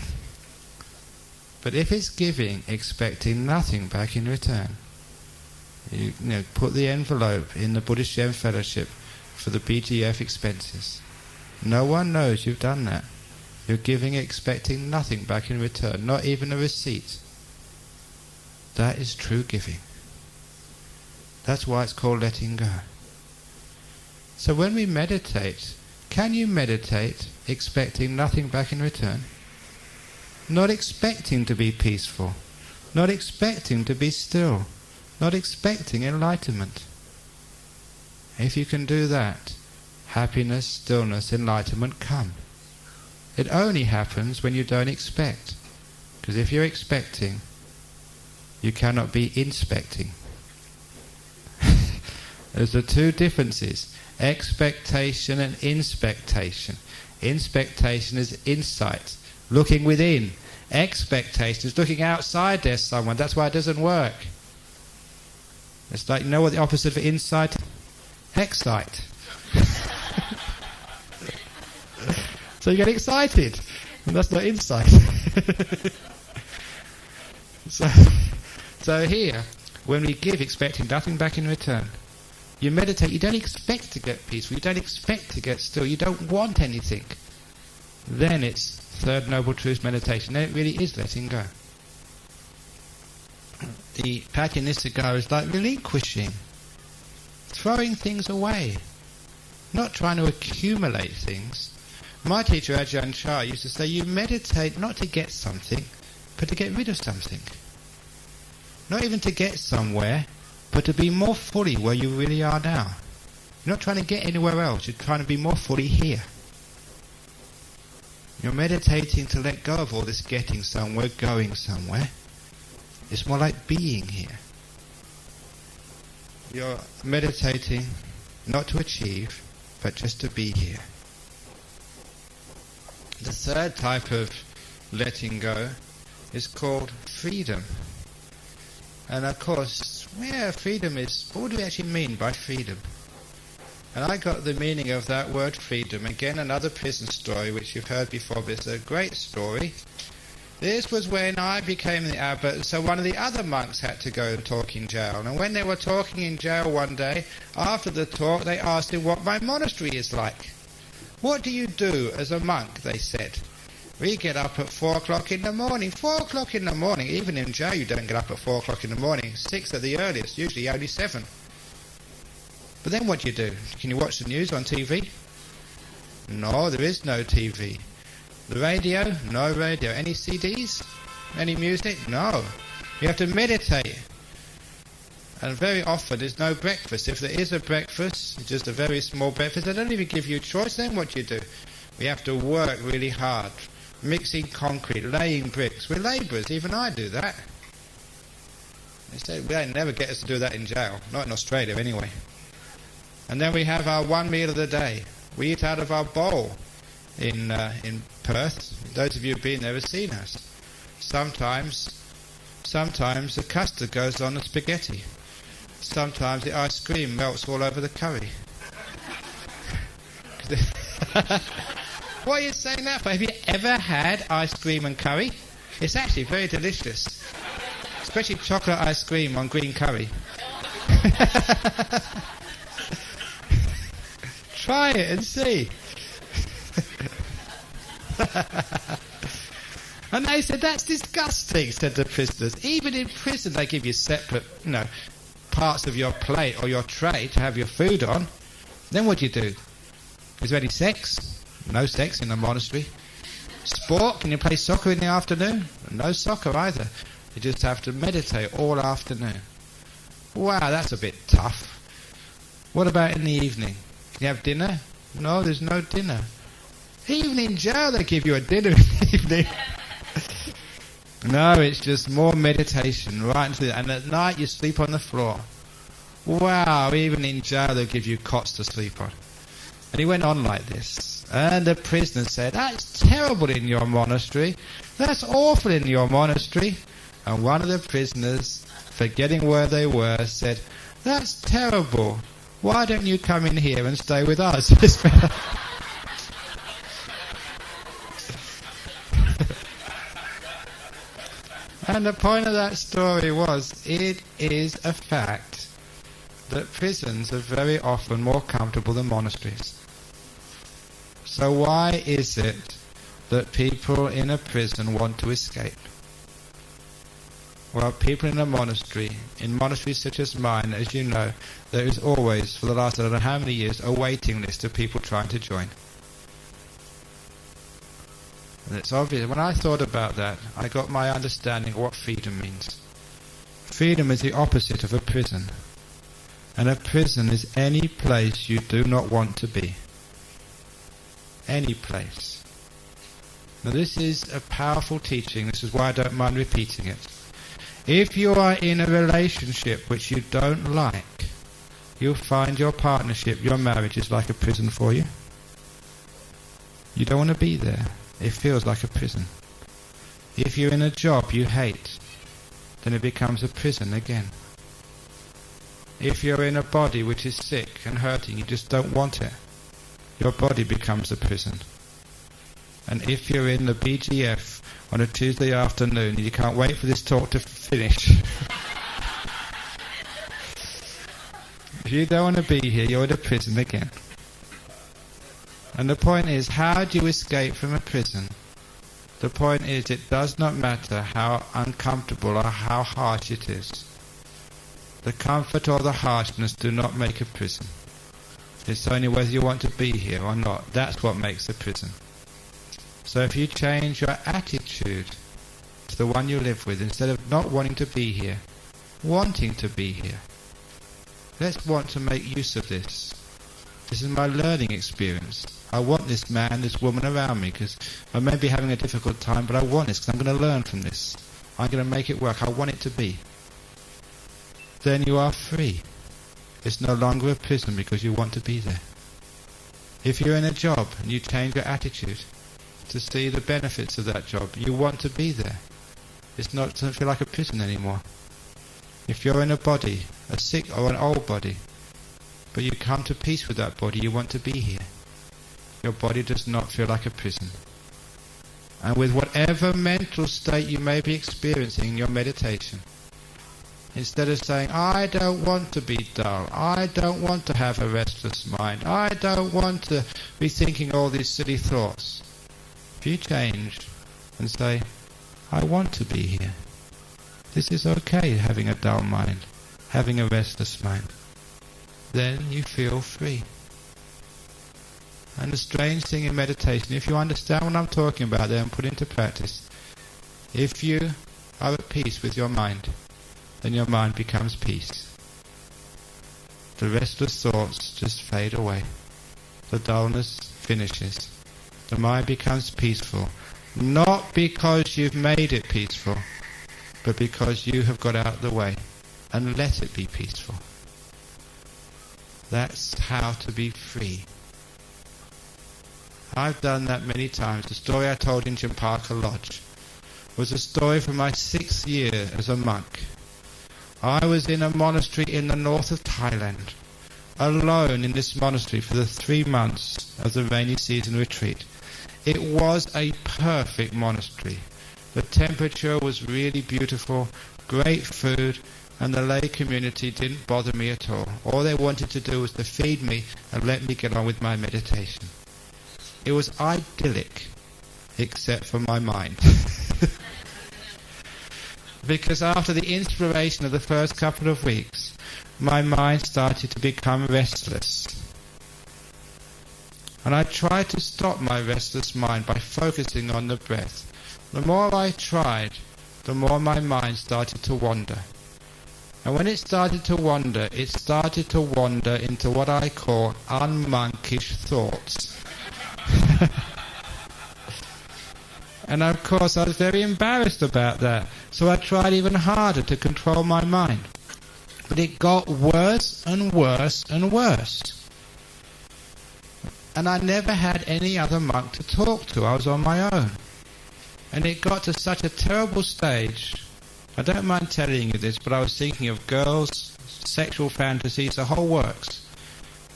But if it's giving, expecting nothing back in return, you put the envelope in the Buddhist Gem Fellowship for the BGF expenses. No one knows you've done that. You're giving, expecting nothing back in return, not even a receipt. That is true giving. That's why it's called letting go. So when we meditate, can you meditate expecting nothing back in return? Not expecting to be peaceful, not expecting to be still, not expecting enlightenment. If you can do that, happiness, stillness, enlightenment come. It only happens when you don't expect. Because if you're expecting, you cannot be inspecting. There's the two differences, expectation and inspectation. Inspectation is insight, looking within. Expectation is looking outside, there's someone. That's why it doesn't work. It's like, you know what the opposite of insight? Excite. So you get excited, and that's not insight. So here, when we give, expecting nothing back in return, you meditate, you don't expect to get peaceful, you don't expect to get still, you don't want anything. Then it's Third Noble Truth meditation. Then it really is letting go. The Patinissagga is like relinquishing, throwing things away, not trying to accumulate things. My teacher Ajahn Brahm used to say, you meditate not to get something, but to get rid of something. Not even to get somewhere, but to be more fully where you really are now. You're not trying to get anywhere else, you're trying to be more fully here. You're meditating to let go of all this getting somewhere, going somewhere. It's more like being here. You're meditating not to achieve, but just to be here. The third type of letting go is called freedom. And of course, freedom is, what do we actually mean by freedom? And I got the meaning of that word freedom. Again, another prison story which you've heard before, but it's a great story. This was when I became the abbot, so one of the other monks had to go and talk in jail. And when they were talking in jail one day, after the talk, they asked him what my monastery is like. What do you do as a monk, they said. We get up at 4 o'clock in the morning. 4 o'clock in the morning, even in jail you don't get up at 4 o'clock in the morning. 6 at the earliest, usually only 7. But then what do you do? Can you watch the news on TV? No, there is no TV. The radio? No radio. Any CDs? Any music? No. You have to meditate. And very often there's no breakfast. If there is a breakfast, it's just a very small breakfast. They don't even give you a choice. Then what do you do? We have to work really hard. Mixing concrete, laying bricks. We're labourers. Even I do that. They say they never get us to do that in jail. Not in Australia anyway. And then we have our one meal of the day. We eat out of our bowl in Perth. Those of you who've been there have seen us. Sometimes the custard goes on the spaghetti. Sometimes the ice cream melts all over the curry. What are you saying that for? Have you ever had ice cream and curry? It's actually very delicious. Especially chocolate ice cream on green curry. Try it and see. And they said, that's disgusting, said the prisoners. Even in prison they give you separate, parts of your plate or your tray to have your food on. Then what do you do? Is there any sex? No sex in the monastery. Sport? Can you play soccer in the afternoon? No soccer either. You just have to meditate all afternoon. Wow, that's a bit tough. What about in the evening? Can you have dinner? No, there's no dinner. Even in jail they give you a dinner in the evening. No, it's just more meditation right into it. And at night you sleep on the floor. Wow, even in jail they'll give you cots to sleep on. And he went on like this. And the prisoner said, that's terrible in your monastery. That's awful in your monastery. And one of the prisoners, forgetting where they were, said, that's terrible. Why don't you come in here and stay with us? And the point of that story was, it is a fact that prisons are very often more comfortable than monasteries. So why is it that people in a prison want to escape? Well, people in a monastery, in monasteries such as mine, as you know, there is always, for the last I don't know how many years, a waiting list of people trying to join. And it's obvious. When I thought about that, I got my understanding of what freedom means. Freedom is the opposite of a prison. And a prison is any place you do not want to be. Any place. Now this is a powerful teaching. This is why I don't mind repeating it. If you are in a relationship which you don't like, you'll find your partnership, your marriage is like a prison for you. You don't want to be there. It feels like a prison. If you're in a job you hate, then it becomes a prison again. If you're in a body which is sick and hurting, you just don't want it, your body becomes a prison. And if you're in the BGF on a Tuesday afternoon and you can't wait for this talk to finish, if you don't want to be here, you're in a prison again. And the point is, how do you escape from a prison? The point is, it does not matter how uncomfortable or how harsh it is. The comfort or the harshness do not make a prison. It's only whether you want to be here or not. That's what makes a prison. So if you change your attitude to the one you live with, instead of not wanting to be here, wanting to be here. Let's want to make use of this. This is my learning experience. I want this man, this woman around me, because I may be having a difficult time, but I want this because I'm going to learn from this. I'm going to make it work. I want it to be. Then you are free. It's no longer a prison because you want to be there. If you're in a job and you change your attitude to see the benefits of that job, you want to be there. It doesn't feel like a prison anymore. If you're in a body, a sick or an old body, but you come to peace with that body, you want to be here. Your body does not feel like a prison. And with whatever mental state you may be experiencing in your meditation, instead of saying, I don't want to be dull, I don't want to have a restless mind, I don't want to be thinking all these silly thoughts, if you change and say, I want to be here. This is okay, having a dull mind, having a restless mind. Then you feel free. And the strange thing in meditation, if you understand what I'm talking about there and put into practice, if you are at peace with your mind, then your mind becomes peace. The restless thoughts just fade away. The dullness finishes. The mind becomes peaceful, not because you've made it peaceful, but because you have got out of the way and let it be peaceful. That's how to be free. I've done that many times. The story I told in Champaka Lodge was a story from my 6th year as a monk. I was in a monastery in the north of Thailand, alone in this monastery for the 3 months of the rainy season retreat. It was a perfect monastery. The temperature was really beautiful, great food, and the lay community didn't bother me at all. All they wanted to do was to feed me and let me get on with my meditation. It was idyllic, except for my mind. Because after the inspiration of the first couple of weeks, my mind started to become restless. And I tried to stop my restless mind by focusing on the breath. The more I tried, the more my mind started to wander. And when it started to wander into what I call unmonkish thoughts. And of course I was very embarrassed about that, so I tried even harder to control my mind. But it got worse and worse and worse. And I never had any other monk to talk to. I was on my own. And it got to such a terrible stage. I don't mind telling you this, but I was thinking of girls, sexual fantasies, the whole works.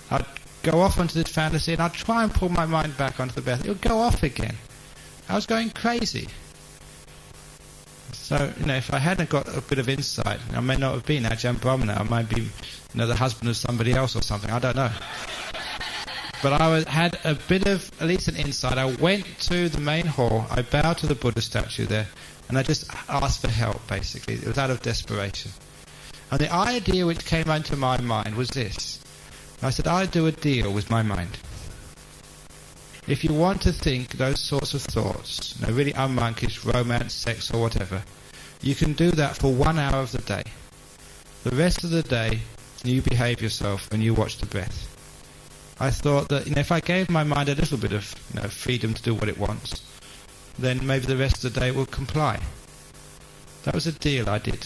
I'd go off onto this fantasy and I'd try and pull my mind back onto the breath. It would go off again. I was going crazy. So, if I hadn't got a bit of insight, I may not have been Ajahn Brahm now. I might be, the husband of somebody else or something. I don't know. But I had a bit of, at least an insight. I went to the main hall. I bowed to the Buddha statue there, and I just asked for help, basically. It was out of desperation. And the idea which came into my mind was this. I said, I do a deal with my mind. If you want to think those sorts of thoughts, really unmonkish, romance, sex or whatever, you can do that for 1 hour of the day. The rest of the day, you behave yourself and you watch the breath. I thought that if I gave my mind a little bit of freedom to do what it wants, then maybe the rest of the day it would comply. That was a deal I did.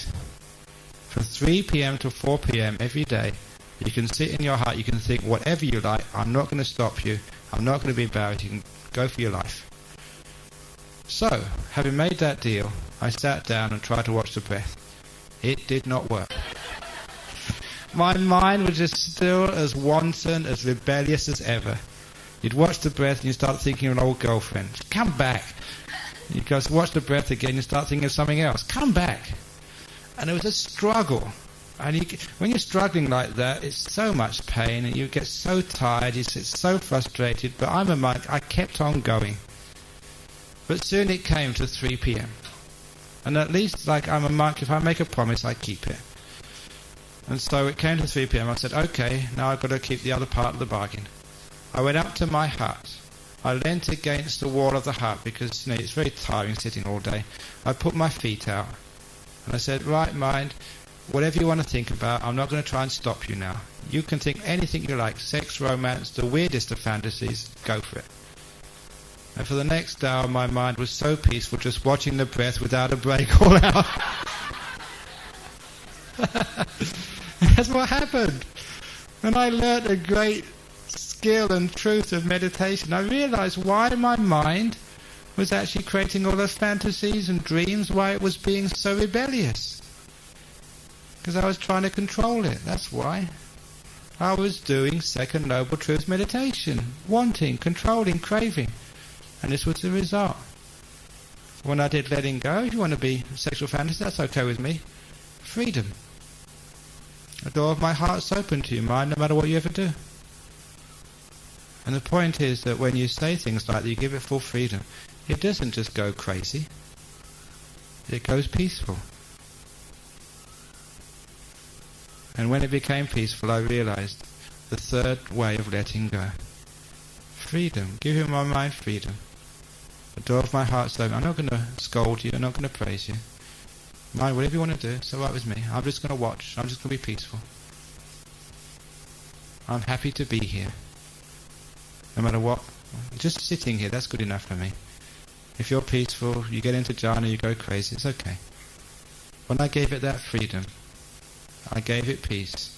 From 3 p.m. to 4 p.m. every day, You can sit in your heart, you can think whatever you like. I'm not going to stop you. I'm not going to be embarrassed. You can go for your life. So, having made that deal, I sat down and tried to watch the breath. It did not work. My mind was just still as wanton, as rebellious as ever. You'd watch the breath and you start thinking of an old girlfriend. Come back. You go watch the breath again, you start thinking of something else. Come back. And it was a struggle. And when you're struggling like that, it's so much pain and you get so tired, you get so frustrated. But I'm a monk, I kept on going. But soon it came to 3 p.m. And at least, like I'm a monk, if I make a promise, I keep it. And so it came to 3 p.m. I said, okay, now I've got to keep the other part of the bargain. I went up to my hut. I leant against the wall of the hut because it's very tiring sitting all day. I put my feet out and I said, right mind, whatever you want to think about, I'm not going to try and stop you now. You can think anything you like, sex, romance, the weirdest of fantasies, go for it. And for the next hour my mind was so peaceful just watching the breath without a break all out. That's what happened. And I learnt a great skill and truth of meditation. I realized why my mind was actually creating all those fantasies and dreams, why it was being so rebellious. Because I was trying to control it, that's why. I was doing second noble truth meditation, wanting, controlling, craving. And this was the result. When I did letting go, if you want to be sexual fantasy, that's okay with me. Freedom. The door of my heart's open to you, mind, no matter what you ever do. And the point is that when you say things like that, you give it full freedom. It doesn't just go crazy. It goes peaceful. And when it became peaceful, I realized the third way of letting go. Freedom. Giving my mind freedom. The door of my heart's open. I'm not going to scold you. I'm not going to praise you. Mind, whatever you want to do, it's all right with me. I'm just going to watch. I'm just going to be peaceful. I'm happy to be here. No matter what. Just sitting here, that's good enough for me. If you're peaceful, you get into jhana, you go crazy, it's okay. When I gave it that freedom, I gave it peace.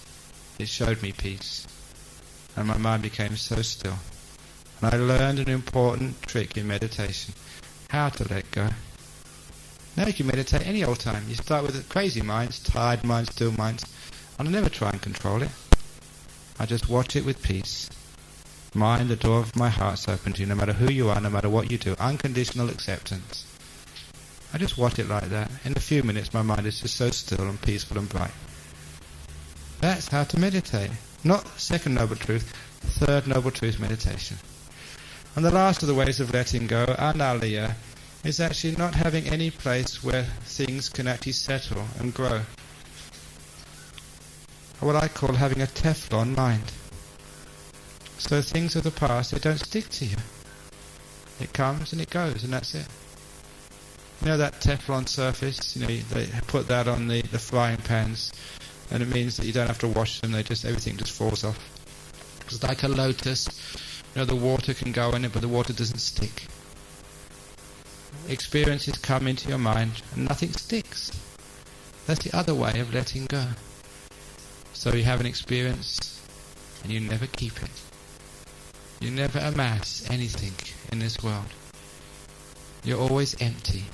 It showed me peace. And my mind became so still. And I learned an important trick in meditation. How to let go. Now you can meditate any old time. You start with crazy minds, tired minds, still minds. And I never try and control it. I just watch it with peace. Mind, the door of my heart's open to you, no matter who you are, no matter what you do. Unconditional acceptance. I just watch it like that. In a few minutes my mind is just so still and peaceful and bright. That's how to meditate. Not second noble truth, third noble truth meditation. And the last of the ways of letting go, analiya, is actually not having any place where things can actually settle and grow. What I call having a Teflon mind. So things of the past, they don't stick to you. It comes and it goes, and that's it. You know that Teflon surface, they put that on the frying pans, and it means that you don't have to wash them, everything just falls off. It's like a lotus, the water can go in it, but the water doesn't stick. Experiences come into your mind, and nothing sticks. That's the other way of letting go. So you have an experience, and you never keep it. You never amass anything in this world. You're always empty.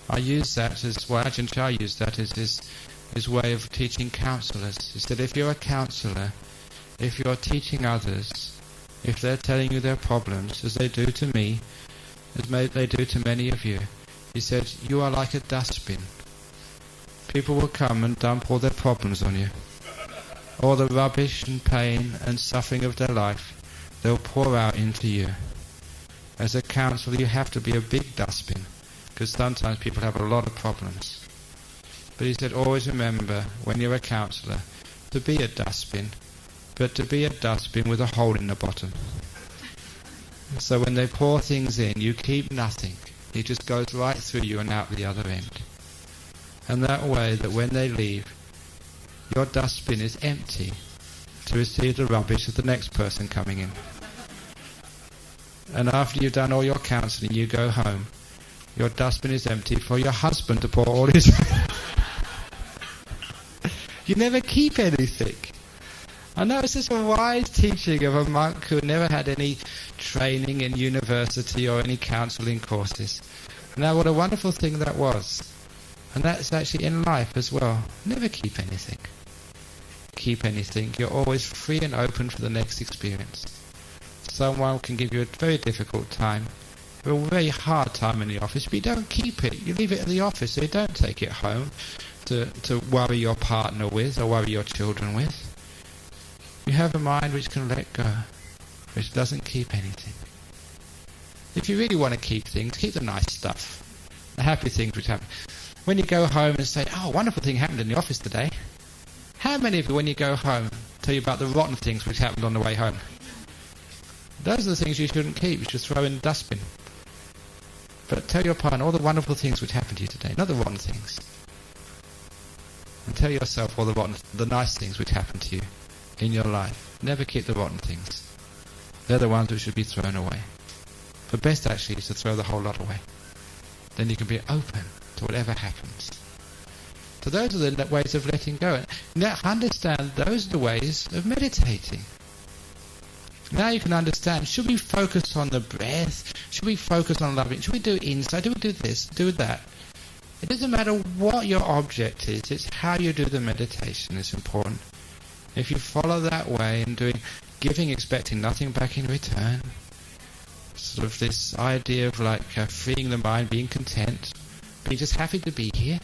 I use that as, Ajahn Chah used that as his way of teaching counsellors. He said, if you're a counsellor, if you're teaching others, if they're telling you their problems, as they do to me, as they do to many of you, he said, you are like a dustbin. People will come and dump all their problems on you. All the rubbish and pain and suffering of their life, they'll pour out into you. As a counsellor, you have to be a big dustbin, because sometimes people have a lot of problems. But he said, always remember, when you're a counsellor, to be a dustbin, but to be a dustbin with a hole in the bottom. So when they pour things in, you keep nothing. It just goes right through you and out the other end. And that way, that when they leave, your dustbin is empty to receive the rubbish of the next person coming in. And after you've done all your counselling, you go home. Your dustbin is empty for your husband to pour all his... You never keep anything. I know it's just a wise teaching of a monk who never had any training in university or any counselling courses. Now what a wonderful thing that was. And that's actually in life as well. Never keep anything. Keep anything. You're always free and open for the next experience. Someone can give you a very difficult time, a very hard time in the office, but you don't keep it. You leave it in the office, so you don't take it home to worry your partner with or worry your children with. You have a mind which can let go, which doesn't keep anything. If you really want to keep things, keep the nice stuff, the happy things which happen. When you go home and say, oh, a wonderful thing happened in the office today, how many of you, when you go home, tell you about the rotten things which happened on the way home? Those are the things you shouldn't keep. You should throw in the dustbin. But tell your partner all the wonderful things which happened to you today, not the rotten things. And tell yourself all the nice things which happened to you in your life. Never keep the rotten things. They're the ones which should be thrown away. The best actually is to throw the whole lot away. Then you can be open to whatever happens. So those are the ways of letting go. Now understand those are the ways of meditating. Now you can understand, should we focus on the breath? Should we focus on loving? Should we do insight? Do we do this? Do that? It doesn't matter what your object is, it's how you do the meditation is important. If you follow that way and giving, expecting nothing back in return, sort of this idea of like freeing the mind, being content, being just happy to be here.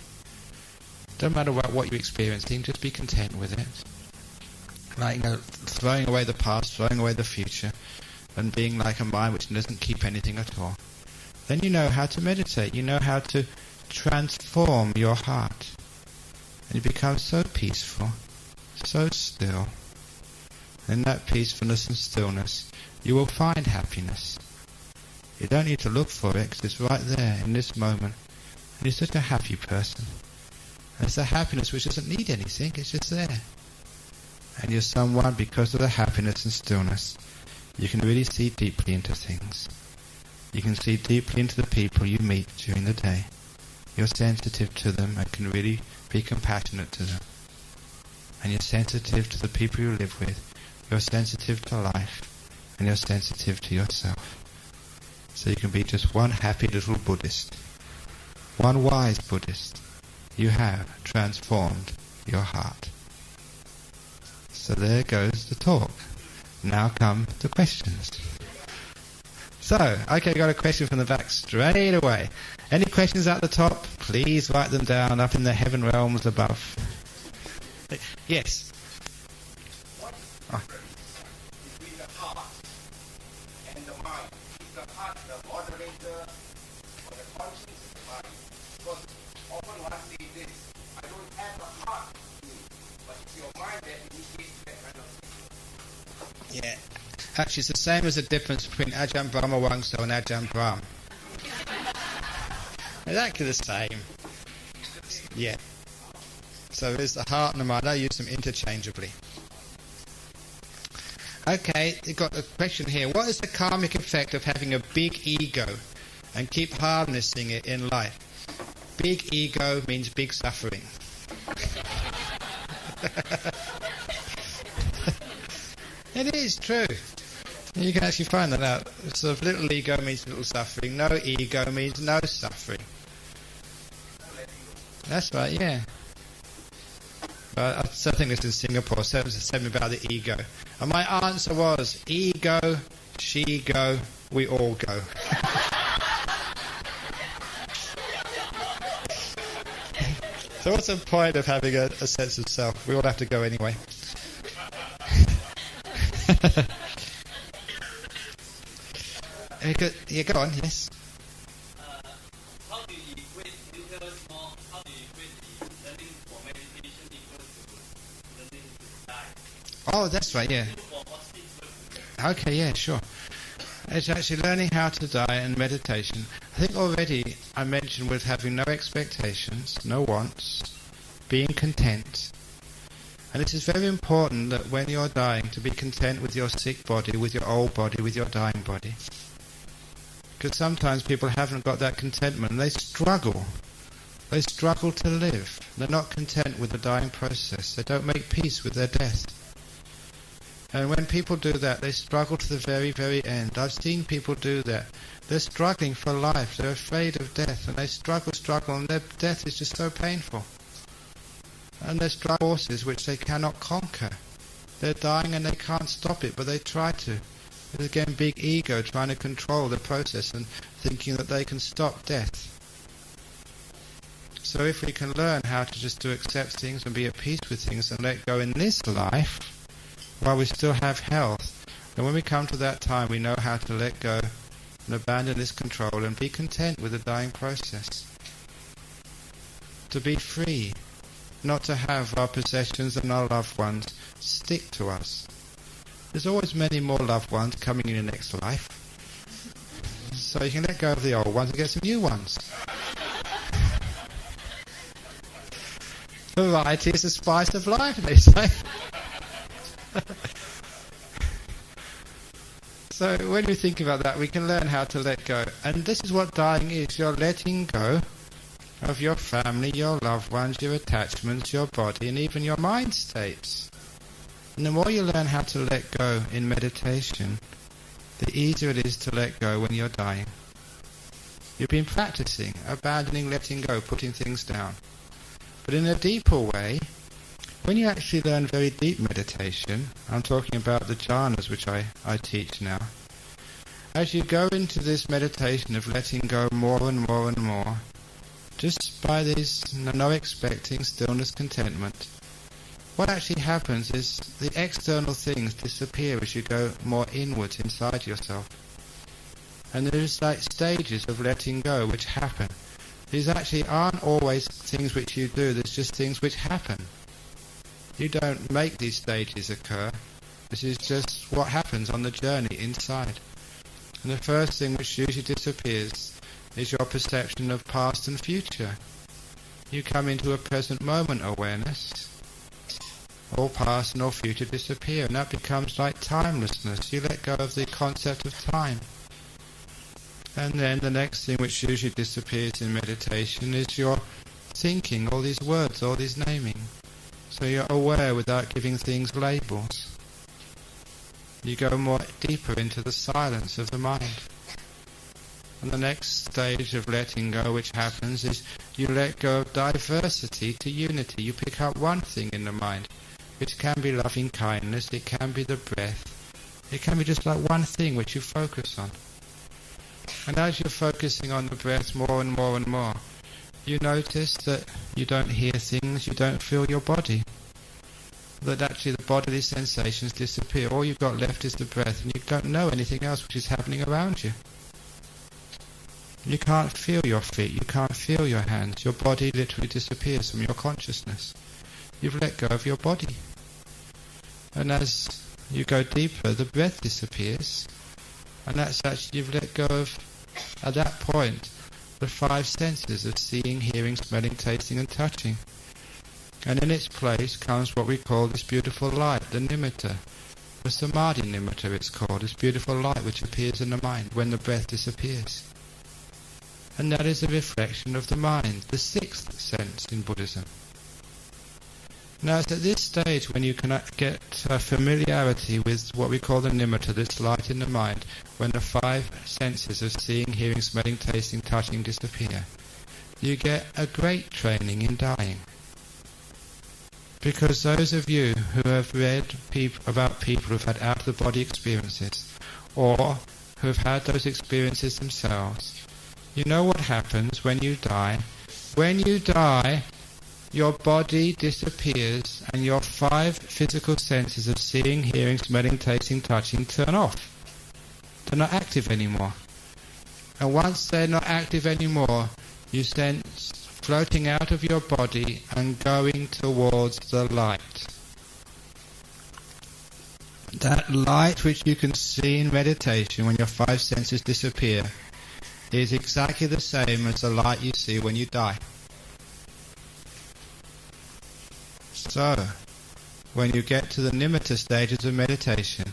Don't matter what you're experiencing, just be content with it. Like, throwing away the past, throwing away the future, and being like a mind which doesn't keep anything at all. Then you know how to meditate. You know how to transform your heart. And you become so peaceful, so still. In that peacefulness and stillness, you will find happiness. You don't need to look for it, because it's right there in this moment. And you're such a happy person. And it's a happiness which doesn't need anything, it's just there. And you're someone, because of the happiness and stillness, you can really see deeply into things. You can see deeply into the people you meet during the day. You're sensitive to them and can really be compassionate to them. And you're sensitive to the people you live with. You're sensitive to life. And you're sensitive to yourself. So you can be just one happy little Buddhist. One wise Buddhist. You have transformed your heart. So there goes the talk. Now come the questions. So, okay, got a question from the back straight away. Any questions at the top? Please write them down up in the heaven realms above. Yes. What is the difference between the heart and the mind? Is the heart the moderator or the conscience of the mind? Because often one says this, I don't have a heart in me, but it's your mind that initiates that kind of thing. Yeah. Actually, it's the same as the difference between Ajahn Brahm and Ajahn Brahm. Exactly the same. Yeah. So there's the heart and the mind. I use them interchangeably. Okay, you've got a question here. What is the karmic effect of having a big ego and keep harnessing it in life? Big ego means big suffering. It is true. You can actually find that out. So little ego means little suffering. No ego means no suffering. That's right, yeah. I think this is Singapore. Said me about the ego. And my answer was, ego, she go, we all go. So what's the point of having a sense of self? We all have to go anyway. Yeah, go on, yes. How do you equate, can you tell us more, how do you equate the learning for meditation equal to learning to die? Oh, that's right, yeah. Okay, yeah, sure. It's actually learning how to die and meditation. I think already I mentioned with having no expectations, no wants, being content. And it is very important that when you're dying to be content with your sick body, with your old body, with your dying body. Because sometimes people haven't got that contentment and they struggle. They struggle to live. They're not content with the dying process. They don't make peace with their death. And when people do that, they struggle to the very, very end. I've seen people do that. They're struggling for life. They're afraid of death, and they struggle, and their death is just so painful. And there's forces which they cannot conquer. They're dying and they can't stop it, but they try to. There's again big ego trying to control the process and thinking that they can stop death. So if we can learn how to just to accept things and be at peace with things and let go in this life, while we still have health, then when we come to that time we know how to let go and abandon this control and be content with the dying process. To be free, not to have our possessions and our loved ones stick to us. There's always many more loved ones coming in the next life. So you can let go of the old ones and get some new ones. Variety is the spice of life, they say. So when we think about that, we can learn how to let go. And this is what dying is. You're letting go of your family, your loved ones, your attachments, your body, and even your mind states. And the more you learn how to let go in meditation, the easier it is to let go when you're dying. You've been practicing, abandoning, letting go, putting things down. But in a deeper way, when you actually learn very deep meditation, I'm talking about the jhanas which I teach now, as you go into this meditation of letting go more and more and more, just by this no expecting, stillness, contentment, what actually happens is the external things disappear as you go more inwards inside yourself. And there's like stages of letting go which happen. These actually aren't always things which you do, there's just things which happen. You don't make these stages occur. This is just what happens on the journey inside. And the first thing which usually disappears is your perception of past and future. You come into a present moment awareness. All past and all future disappear, and that becomes like timelessness. You let go of the concept of time. And then the next thing which usually disappears in meditation is your thinking, all these words, all these naming. So you're aware without giving things labels. You go more deeper into the silence of the mind. And the next stage of letting go which happens is you let go of diversity to unity. You pick up one thing in the mind, which can be loving kindness, it can be the breath, it can be just like one thing which you focus on. And as you're focusing on the breath more and more and more, you notice that you don't hear things, you don't feel your body. That actually the bodily sensations disappear. All you've got left is the breath, and you don't know anything else which is happening around you. You can't feel your feet, you can't feel your hands. Your body literally disappears from your consciousness. You've let go of your body. And as you go deeper, the breath disappears. And that's actually, you've let go of, at that point, the five senses of seeing, hearing, smelling, tasting and touching. And in its place comes what we call this beautiful light, the nimitta. The samadhi nimitta it's called, this beautiful light which appears in the mind when the breath disappears. And that is a reflection of the mind, the sixth sense in Buddhism. Now it's at this stage when you can get familiarity with what we call the nimitta, this light in the mind, when the five senses of seeing, hearing, smelling, tasting, touching disappear. You get a great training in dying. Because those of you who have read about people who have had out-of-the-body experiences, or who have had those experiences themselves, you know what happens when you die. When you die, your body disappears and your five physical senses of seeing, hearing, smelling, tasting, touching turn off. They're not active anymore. And once they're not active anymore, you sense floating out of your body and going towards the light. That light which you can see in meditation when your five senses disappear is exactly the same as the light you see when you die. So, when you get to the nimitta stages of meditation,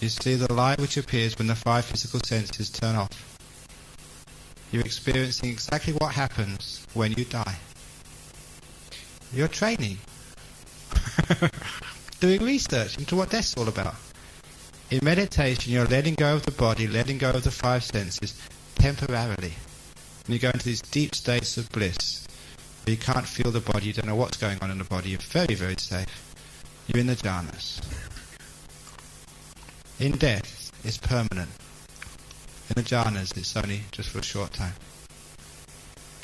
you see the light which appears when the five physical senses turn off. You're experiencing exactly what happens when you die. You're training. Doing research into what death's all about. In meditation, you're letting go of the body, letting go of the five senses temporarily. And you go into these deep states of bliss. You can't feel the body, you don't know what's going on in the body, you're very, very safe. You're in the jhanas. In death, it's permanent. In the jhanas, it's only just for a short time.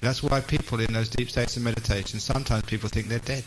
That's why people in those deep states of meditation, sometimes people think they're dead.